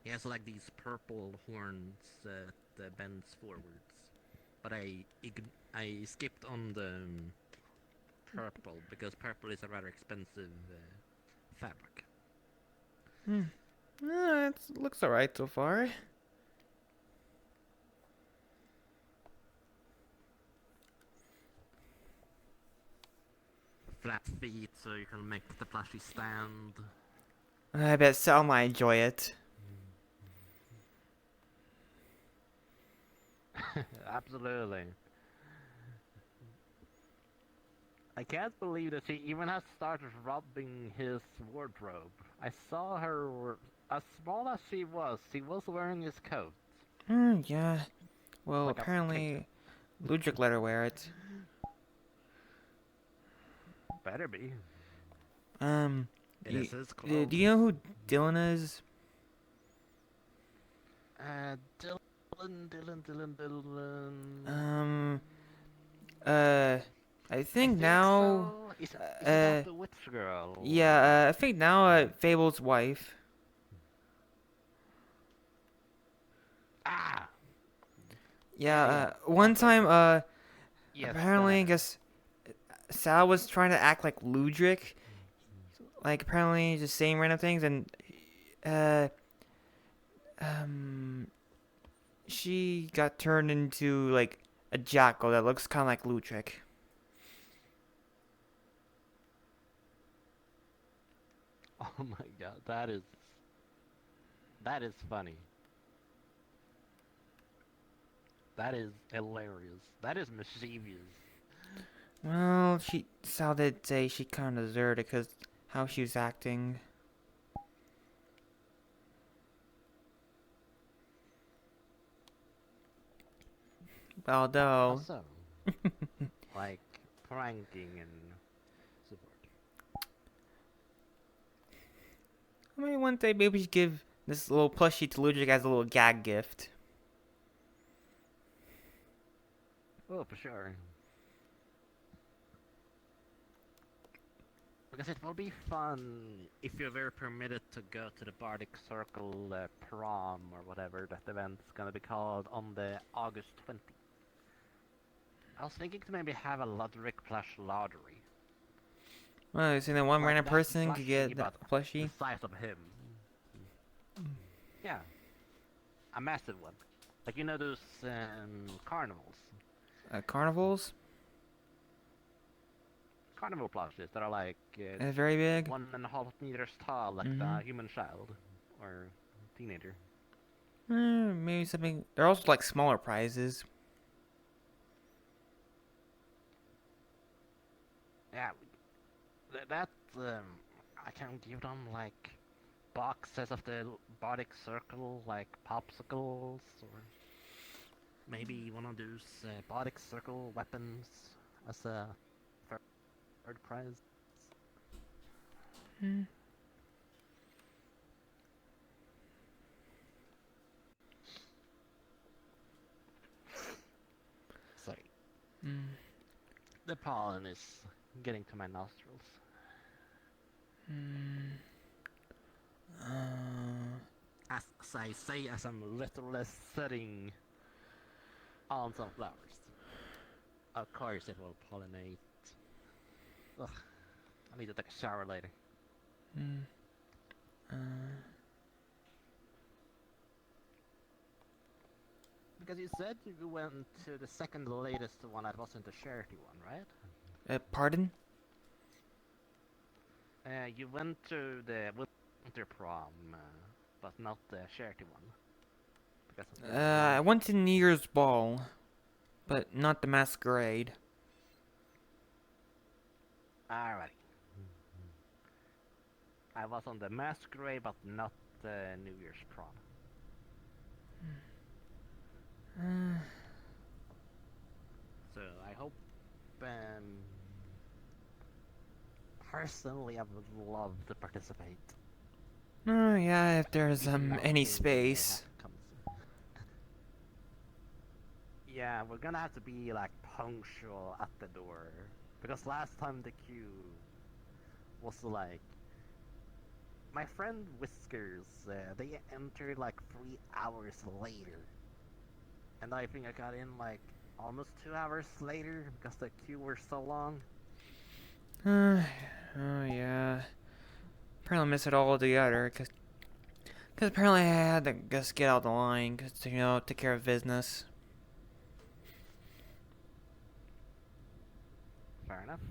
He has like these purple horns that bends forwards. But I skipped on the purple because purple is a rather expensive fabric. It looks alright so far. Flat feet so you can make the plushie stand. I bet Sal might enjoy it. Absolutely. I can't believe that she even has started rubbing his wardrobe. I saw her, as small as she was wearing his coat. Yeah. Well, Like a apparently, Ludwig let her wear it. Better be. It You, is his clothes. do you know who Dylan is? Dylan. I think think now, so. Is he not the witch girl? yeah, I think now, Fable's wife. Ah! Yeah, one time, Yes, apparently, I guess, Sal was trying to act like Ludwig. Like, apparently, just saying random things, and, uh, um, she got turned into, like, a jackal that looks kind of like Ludwig. Oh my god, that is funny. That is hilarious. That is mischievous. Well, Sal did say she kind of deserved it because how she was acting. Although, Also, like pranking and so forth. I mean, one day maybe we should give this little plushie to Ludwig as a little gag gift. Oh, for sure. Because it will be fun if you're ever permitted to go to the Bardic Circle prom or whatever that event's gonna be called on the August 20th. I was thinking to maybe have a Ludwig plush lottery. Well, so then one Like random that person could get plushie, that but the plushie. size of him. Yeah, a massive one. Like you know those carnivals. Carnivals? Carnival plushes that are like Very big. 1.5 meters tall, like Mm-hmm. the human child or teenager. Maybe something. They're also like smaller prizes. Yeah, that I can give them like boxes of the Bardic Circle, like popsicles, or maybe one of those Bardic Circle weapons as a third prize. Mm. Sorry, Mm. the pollen is getting to my nostrils. Mm. As I say, as I'm literally sitting on some flowers. Of course it will pollinate. Ugh, I need to take a shower later. Mm. Because you said you went to the second latest one that wasn't a charity one, right? Pardon? You went to the winter prom, but not the charity one. Because of the I launch. went to New Year's ball, but not the masquerade. Alrighty. I was on the masquerade, but not the New Year's prom. So I hope, personally, I would love to participate. Oh yeah, if there's If you any still may have space. come. Yeah, we're gonna have to be like punctual at the door. Because last time the queue was like my friend Whiskers, they entered like 3 hours later. And I think I got in like almost 2 hours later because the queue were so long. Oh yeah. Apparently miss it all altogether, cause apparently I had to just get out the line, cause take care of business. Fair enough.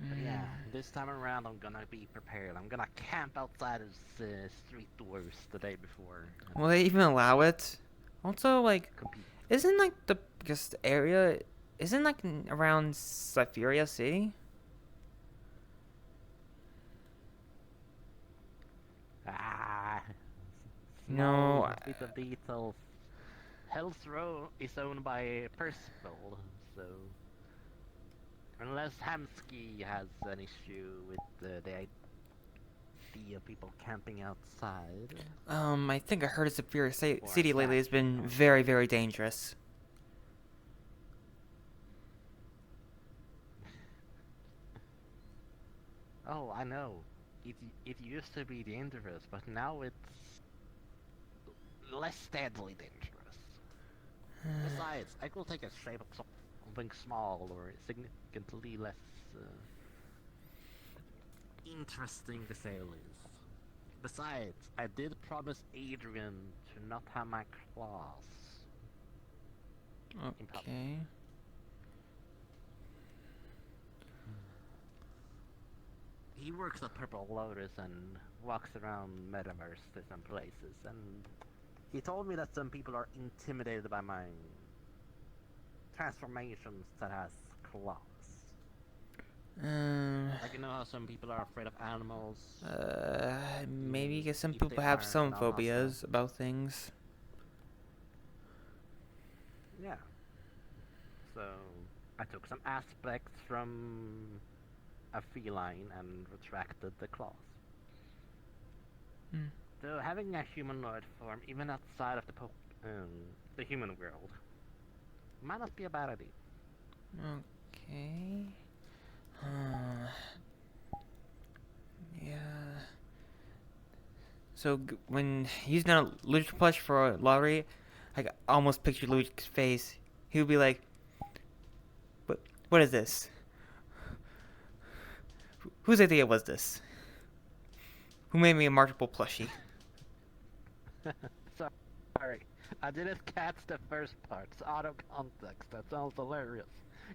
But Mm. yeah, this time around I'm gonna be prepared. I'm gonna camp outside of street doors the day before and Will they even allow it? Also, like, compete. isn't like the just area, isn't like around Cypheria City? Ah, No, small bit of details. Hell's Row is owned by Percival, so unless Hamsky has an issue with the idea of people camping outside, I think I heard Cypheria or City lately staff has been or very, very dangerous. oh, I know. It used to be dangerous, but now it's less deadly dangerous. Besides, I could take a shape of something small or significantly less uh, interesting to say the least. Besides, I did promise Adrian to not have my claws in public. Okay. He works at Purple Lotus and walks around metaverses and places, and he told me that some people are intimidated by my transformations that has claws. Um, Like, you know how some people are afraid of animals? Maybe Even because some if they people have are some non-hostile. phobias about things. Yeah. So, I took some aspects from a feline and retracted the claws. Hmm. So having a humanoid form, even outside of the human world, might not be a bad idea. Okay. Uh, yeah. So when he's gonna Luch plush for a lottery, I almost picture Luch's face. He would be like, "What is this? Whose idea was this? Who made me a marketable plushie?" Sorry, I didn't catch the first part. It's out of context. That sounds hilarious.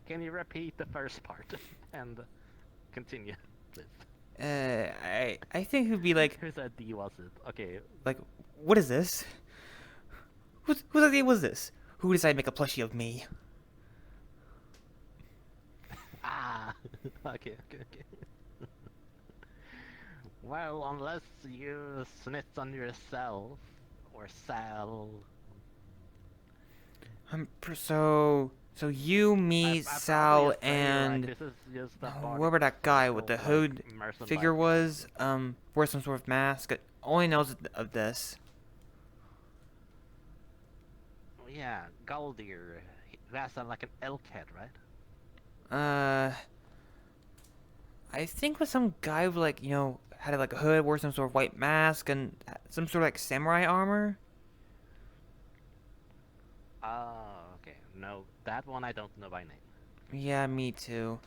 Can you repeat the first part and continue, please? I think he'd be Whose idea was it? Okay. like, "What is this? Whose idea was this? Who decided to make a plushie of me?" Ah. Okay. Well, unless you snitch on yourself or sell. So you, me, I probably Sal, say like and this is just a part of whoever that guy with called the like hood figure merchandise was, marketing. wears some sort of mask. Only knows of this. Oh, yeah, Galdir. That's like an elk head, right? Uh, I think with some guy with had like a hood, wore some sort of white mask, and some sort of like samurai armor. Oh, okay. No, that one I don't know by name. Yeah, me too.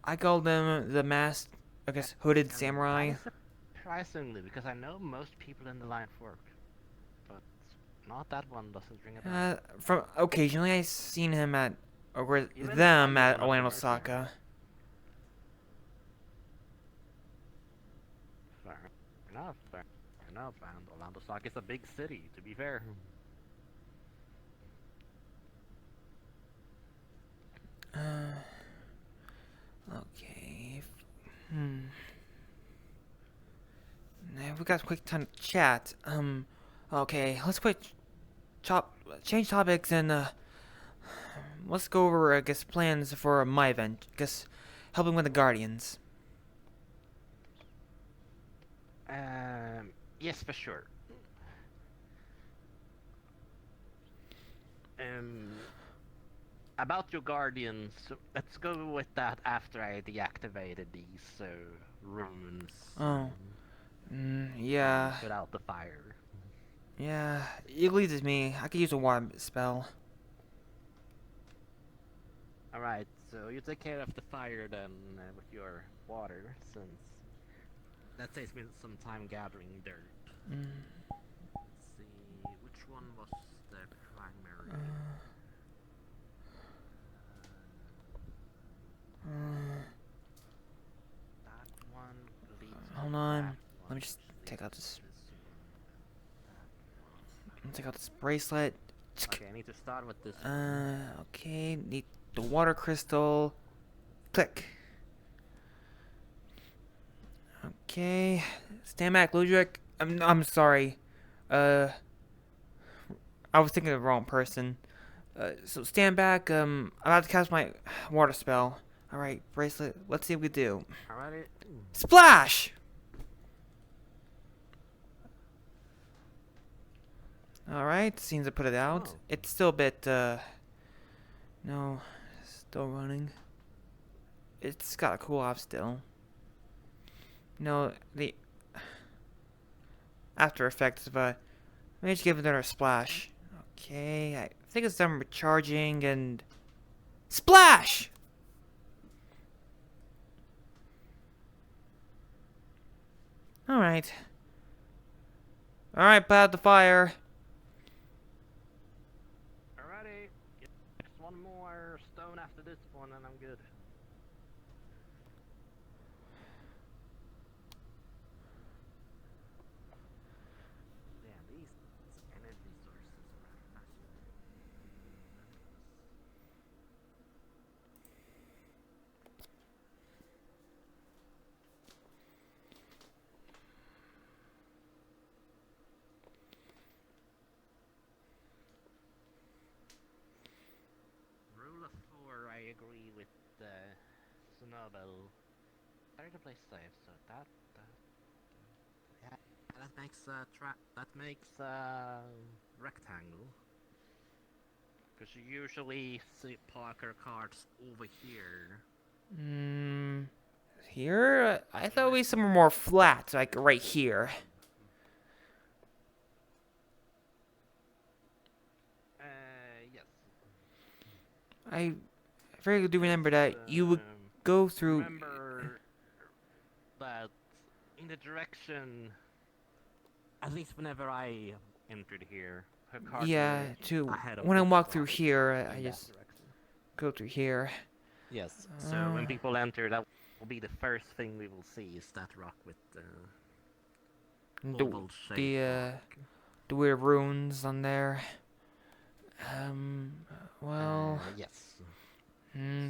I called them the masked, I guess, hooded And that samurai. is surprisingly because I know most people in the line of work, but not that one doesn't ring a bell. From occasionally I seen him or Even them find at one of the Oano mercenaries. Saka. Fair fair enough. And Orlando Stock is a big city, to be fair. Uh, okay. Hmm. Now we got a quick time to chat. Okay, let's change topics and let's go over I guess plans for my event. I guess helping with the Guardians. Yes, for sure. Um, about your guardians, let's go with that after I deactivated these runes Oh, and yeah, put out the fire. yeah. It leads me. I could use a water spell. Alright, so you take care of the fire then with your water, since that saves me some time gathering dirt. Let's see, which one was the primary? That one leads to Hold that on. one, Let me just which take leads out to this. this one, and that one. Take out this bracelet. Okay, I need to start with this one. Okay. Need the water crystal. Click. Okay. Stand back, Ludwig. I'm sorry. I was thinking of the wrong person. So stand back. I'm about to cast my water spell. All right, bracelet. Let's see what we do. Alrighty. Splash! Alright, seems to put it out. Oh. It's still a bit, no, still running. It's got a cool off still. No, the after effects of let me just give it another splash. Okay, I think it's done recharging and splash! Alright. Alright, put out the fire. Alrighty. Just one more stone after this one and I'm good. Damn, these energy sources are fascinating. Rule of 4, I agree with Snowbell. Better to play safe, so yeah, that makes rectangle. Because you usually see poker cards over here. Here? I thought we somewhere more flat, like right here. Yes. I very do remember that you would go through. Remember that in the direction, at least whenever I entered here, her cards Yeah, were too. ahead of When I this walk through rock here, I in that just direction. go through here. Yes. So when people enter, that will be the first thing we will see is that rock with the oval shape. The weird runes on there. Well, yes.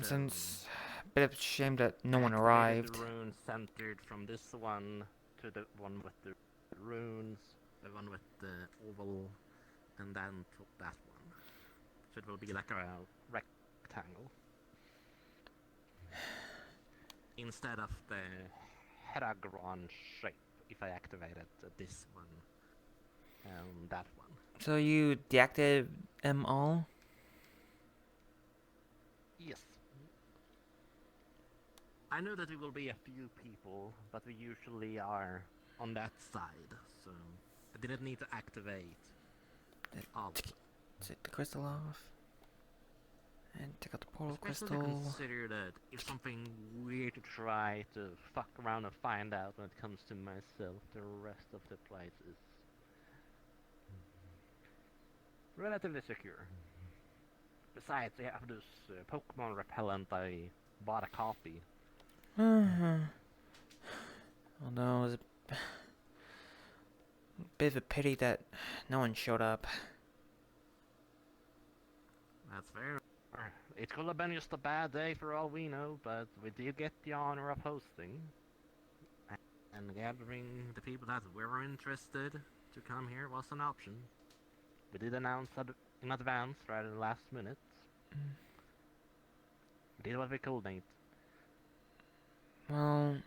since a bit of a shame that no one Activated arrived. the runes centered from this one to the one with the runes, the one with the oval, and then to that one. So it will be like a rectangle. Instead of the hexagon shape, if I activated this one and that one. So you deactivated them all? Yes. I know that it will be a few people, but we usually are on that side, so I didn't need to activate all of them. Take the crystal off. And take out the portal Especially crystal. consider that if something weird to try to fuck around and find out when it comes to myself, the rest of the place is relatively secure. Besides, they have this Pokemon repellent I bought a copy. Although it was a bit of a pity that no one showed up. That's fair. It could have been just a bad day for all we know, but we did get the honor of hosting and gathering the people that were interested to come here was an option. We did announce in advance rather than last minute. We did what we could, Nate. Well,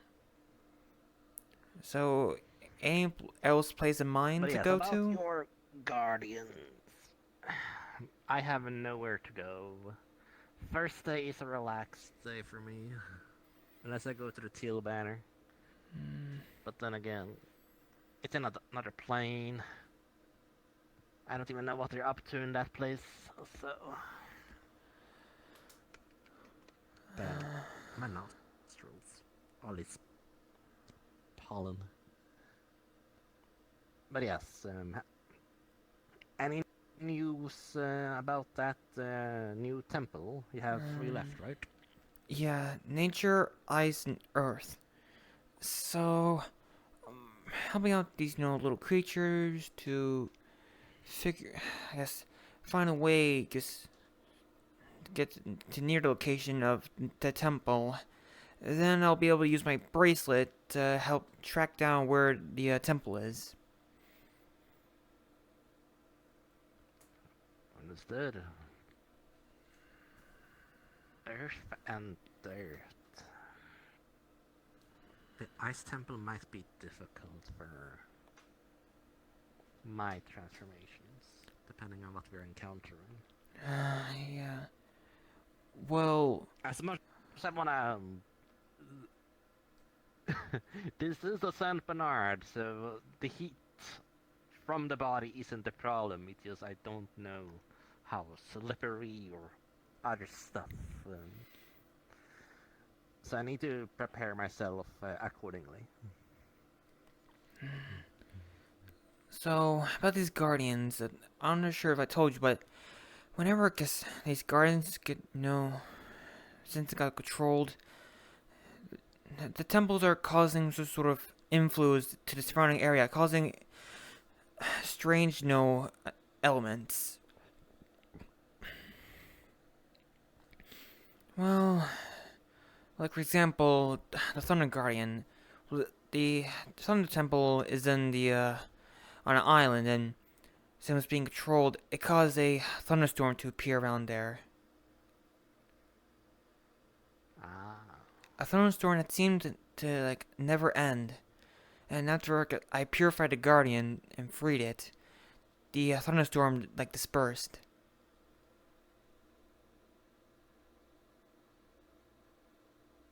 so any else place in mind But to yes, go about to? your guardians, I have nowhere to go. First day is a relaxed day for me, unless I go to the Teal Banner. But then again, it's another plane. I don't even know what they're up to in that place, so... my nostrils. All this pollen. But yes, any news about that new temple? You have three left, right? Yeah, nature, ice, and earth. So, helping out these, little creatures to figure, I guess, find a way, just get to near the location of the temple. Then I'll be able to use my bracelet to help track down where the temple is. Understood. Earth and dirt. The ice temple might be difficult for my transformations, depending on what we're encountering. Yeah. Well, As much as I wanna, this is a Saint Bernard, so the heat from the body isn't the problem. It's just I don't know how slippery or other stuff. So I need to prepare myself accordingly. so about these guardians, I'm not sure if I told you, but whenever I guess these guardians get, since it got controlled, the temples are causing some sort of influence to the surrounding area, causing strange, elements. Well, like for example, the Thunder Guardian. The Thunder Temple is in the on an island, and since it was being controlled, it caused a thunderstorm to appear around there. Ah, A thunderstorm that seemed to like never end. And after I purified the Guardian and freed it, the thunderstorm like dispersed.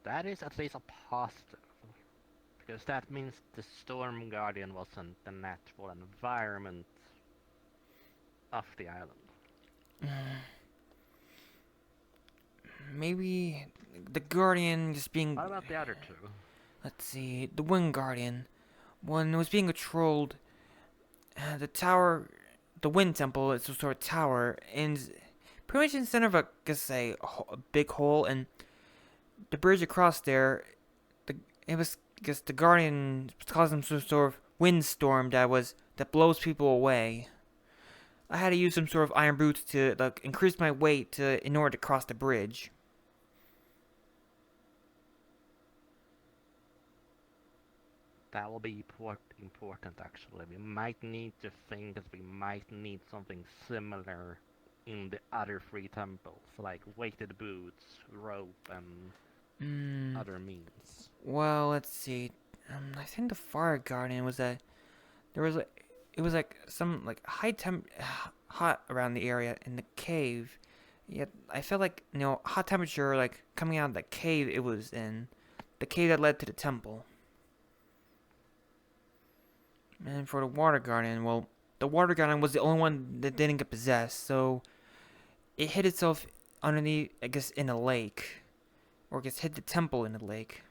that is at least a positive. Because that means the Storm Guardian wasn't the natural environment of the island. Maybe the Guardian just being. What about the other two? Let's see, the Wind Guardian. When it was being controlled, the tower, the Wind Temple, is a sort of tower, and pretty much in the center of a big hole, and the bridge across there, it was, I guess the Guardian was causing some sort of windstorm that blows people away. I had to use some sort of iron boots to like increase my weight in order to cross the bridge. That will be important actually. We might need to think that we might need something similar in the other three temples, like weighted boots, rope, and Hmm. other means. Well, let's see. I think the Fire Guardian was a there was a it was like some like hot around the area in the cave. Yet I felt like hot temperature like coming out of the cave it was in, the cave that led to the temple. And for the Water Guardian, well, the Water Guardian was the only one that didn't get possessed, so it hid itself underneath, I guess, in a lake, or I guess hid the temple in the lake.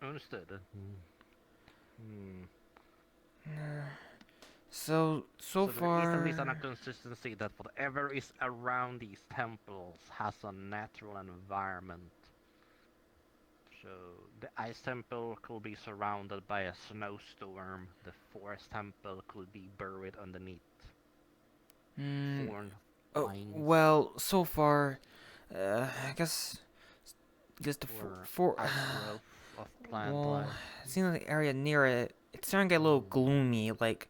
Understood. Hmm. So So there is at least far, an inconsistency that whatever is around these temples has a natural environment. So the ice temple could be surrounded by a snowstorm. The forest temple could be buried underneath mm, thorn oh vines well, so far, I guess just the or for outgrowth of plant well, life. it seems like the area near it, it's starting to get a little gloomy. Like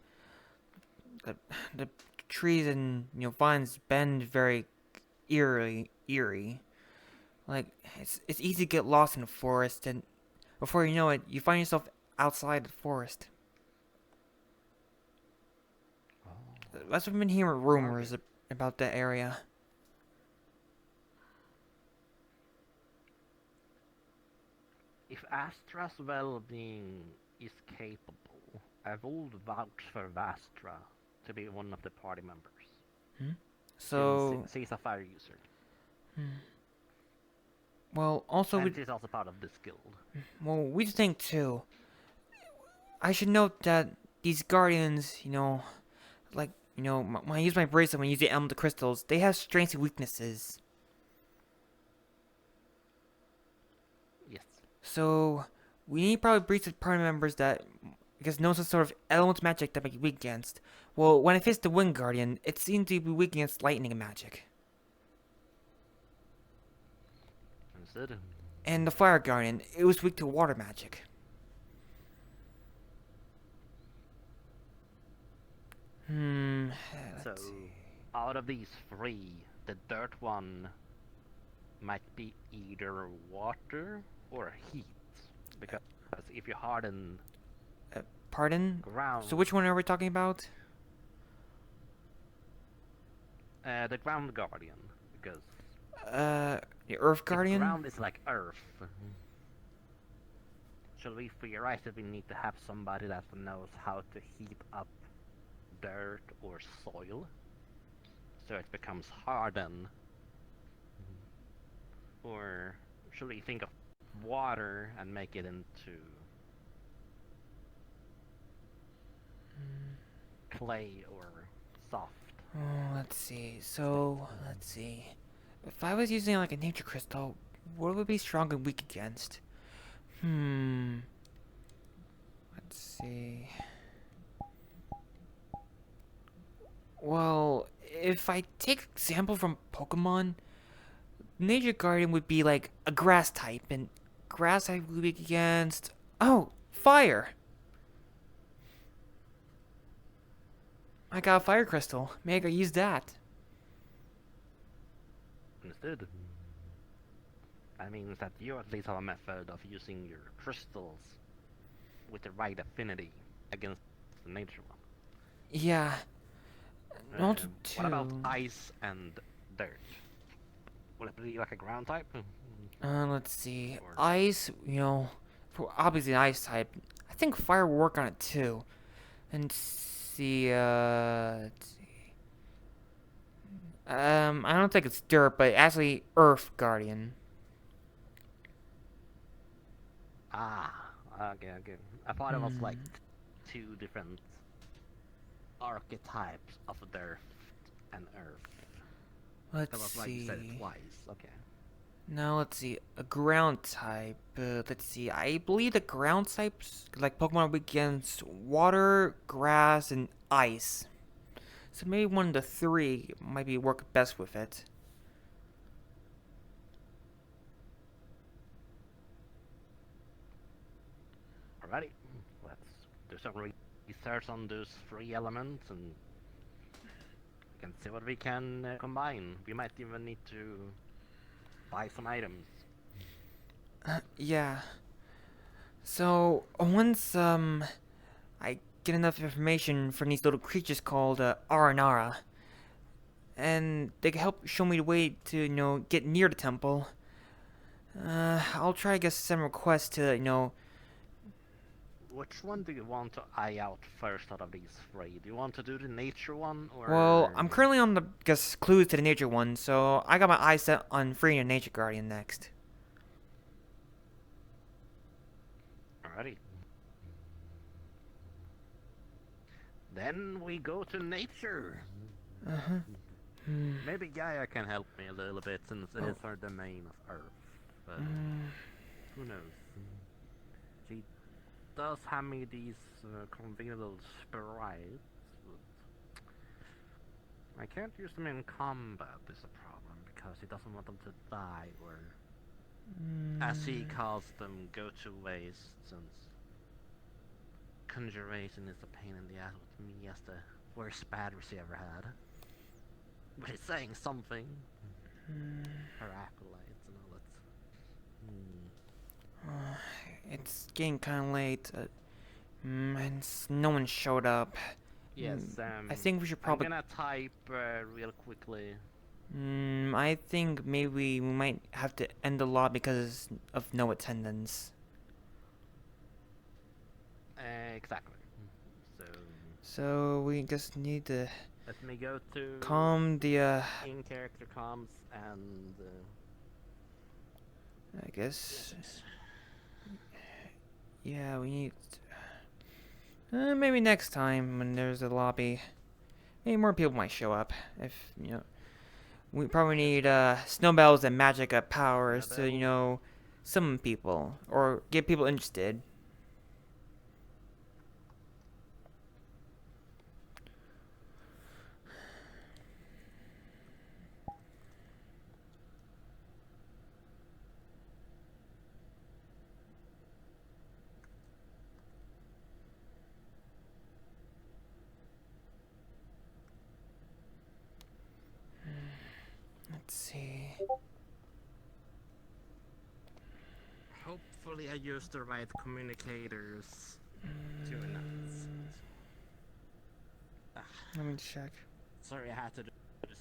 the, the trees and vines bend very eerie. Like it's easy to get lost in the forest, and before you know it, you find yourself outside the forest. Oh. That's what I've been hearing rumors Okay. about that area. If Astra's well-being is capable, I would vouch for Vastra to be one of the party members. So, Since she's a fire user. well, also, And she's also part of this guild. well, we just think too. I should note that these guardians, like, when I use my bracelet, when I use the elemental crystals, they have strengths and weaknesses. Yes. So, we need probably bracelet party members that, I guess, know some sort of elemental magic that might be weak against. Well, when I faced the Wind Guardian, it seemed to be weak against lightning magic. Understood. And the Fire Guardian, it was weak to water magic. So, Let's see. out of these three, the dirt one might be either water or heat. Because if you harden Pardon? ground, So which one are we talking about? the ground guardian, because The Earth if Guardian? ground is like earth, should we theorize that we need to have somebody that knows how to heat up dirt or soil so it becomes hardened? Or should we think of water and make it into clay or soft? Oh, let's see. So, let's see. If I was using like a nature crystal, what would be strong and weak against? Let's see. Well, if I take example from Pokemon, Nature Guardian would be like a grass type, and grass type would be weak against. Oh, fire! I got a fire crystal. Maybe I could use that. Understood. That means that you at least have a method of using your crystals with the right affinity against the nature one. Yeah. Not What about too. ice and dirt? Would it be like a ground type? Let's see. Or- Ice, for obviously an ice type. I think fire will work on it too. And see, let's see. I don't think it's dirt, but actually Earth Guardian. Ah, okay. I thought it was like two different archetypes of dirt and earth. Let's That was like you said see. it twice. Okay. Now let's see. A ground type. Let's see. I believe the ground types, like Pokemon, are weak against water, grass, and ice. So maybe one of the three might be work best with it. Alrighty. Let's do some research on those three elements and we can see what we can combine. We might even need to buy some items. Yeah. So once I get enough information from these little creatures called Aranara, and they can help show me the way to get near the temple. I'll try to get some requests to Which one do you want to eye out first out of these three? Do you want to do the nature one or? Well, I'm currently on the clues to the nature one, so I got my eyes set on freeing a nature guardian next. Alrighty. Then we go to nature. Maybe Gaia can help me a little bit since it is her domain of Earth. But who knows? She does have me these convenable sprites, but I can't use them in combat is a problem because he doesn't want them to die or, as he calls them, go to waste since conjuration is a pain in the ass with me as the worst battery she ever had. But it's saying something. Her acolytes and all that. It's getting kind of late, and no one showed up. Yes, I think we should probably. I'm gonna type real quickly. I think maybe we might have to end the law because of no attendance. Exactly. So So we just need to. Let me go to calm the, in-character comms and I guess, yes. yeah, we need, maybe next time when there's a lobby, maybe more people might show up, if, we probably need, snowbells and magic powers to, Snowbell. summon people, or get people interested. Let's see. Hopefully I used the right communicators to announce. Let me check. Sorry, I had to do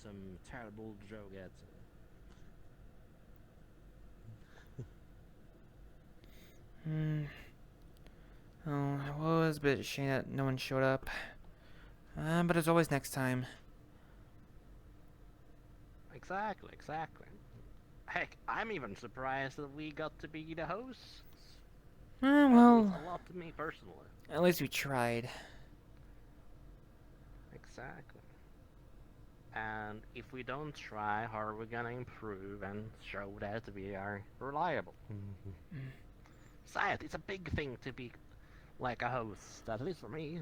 some terrible joke at. Oh, it was a bit shame that no one showed up. But as always, next time. Exactly. Heck, I'm even surprised that we got to be the hosts. That means Well, a lot to me personally. at least we tried. Exactly. And if we don't try, how are we gonna improve and show that we are reliable? Besides, it's a big thing to be like a host, at least for me.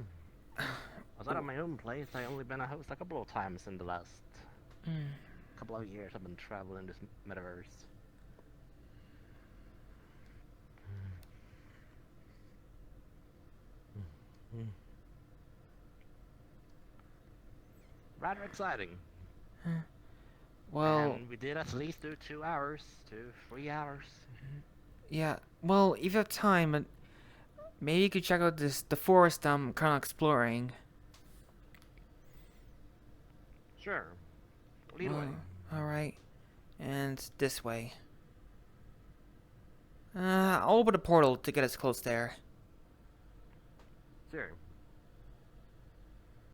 Outside of my own place, I only been a host a couple of times in the last couple of years. I've been traveling this metaverse. Rather exciting. Well, And we did at least do 2 hours to 3 hours. yeah. Well, if you have time, maybe you could check out the forest I'm kind of exploring. Sure. Lead away. All right, and this way. I'll open a portal to get us close there. Sure.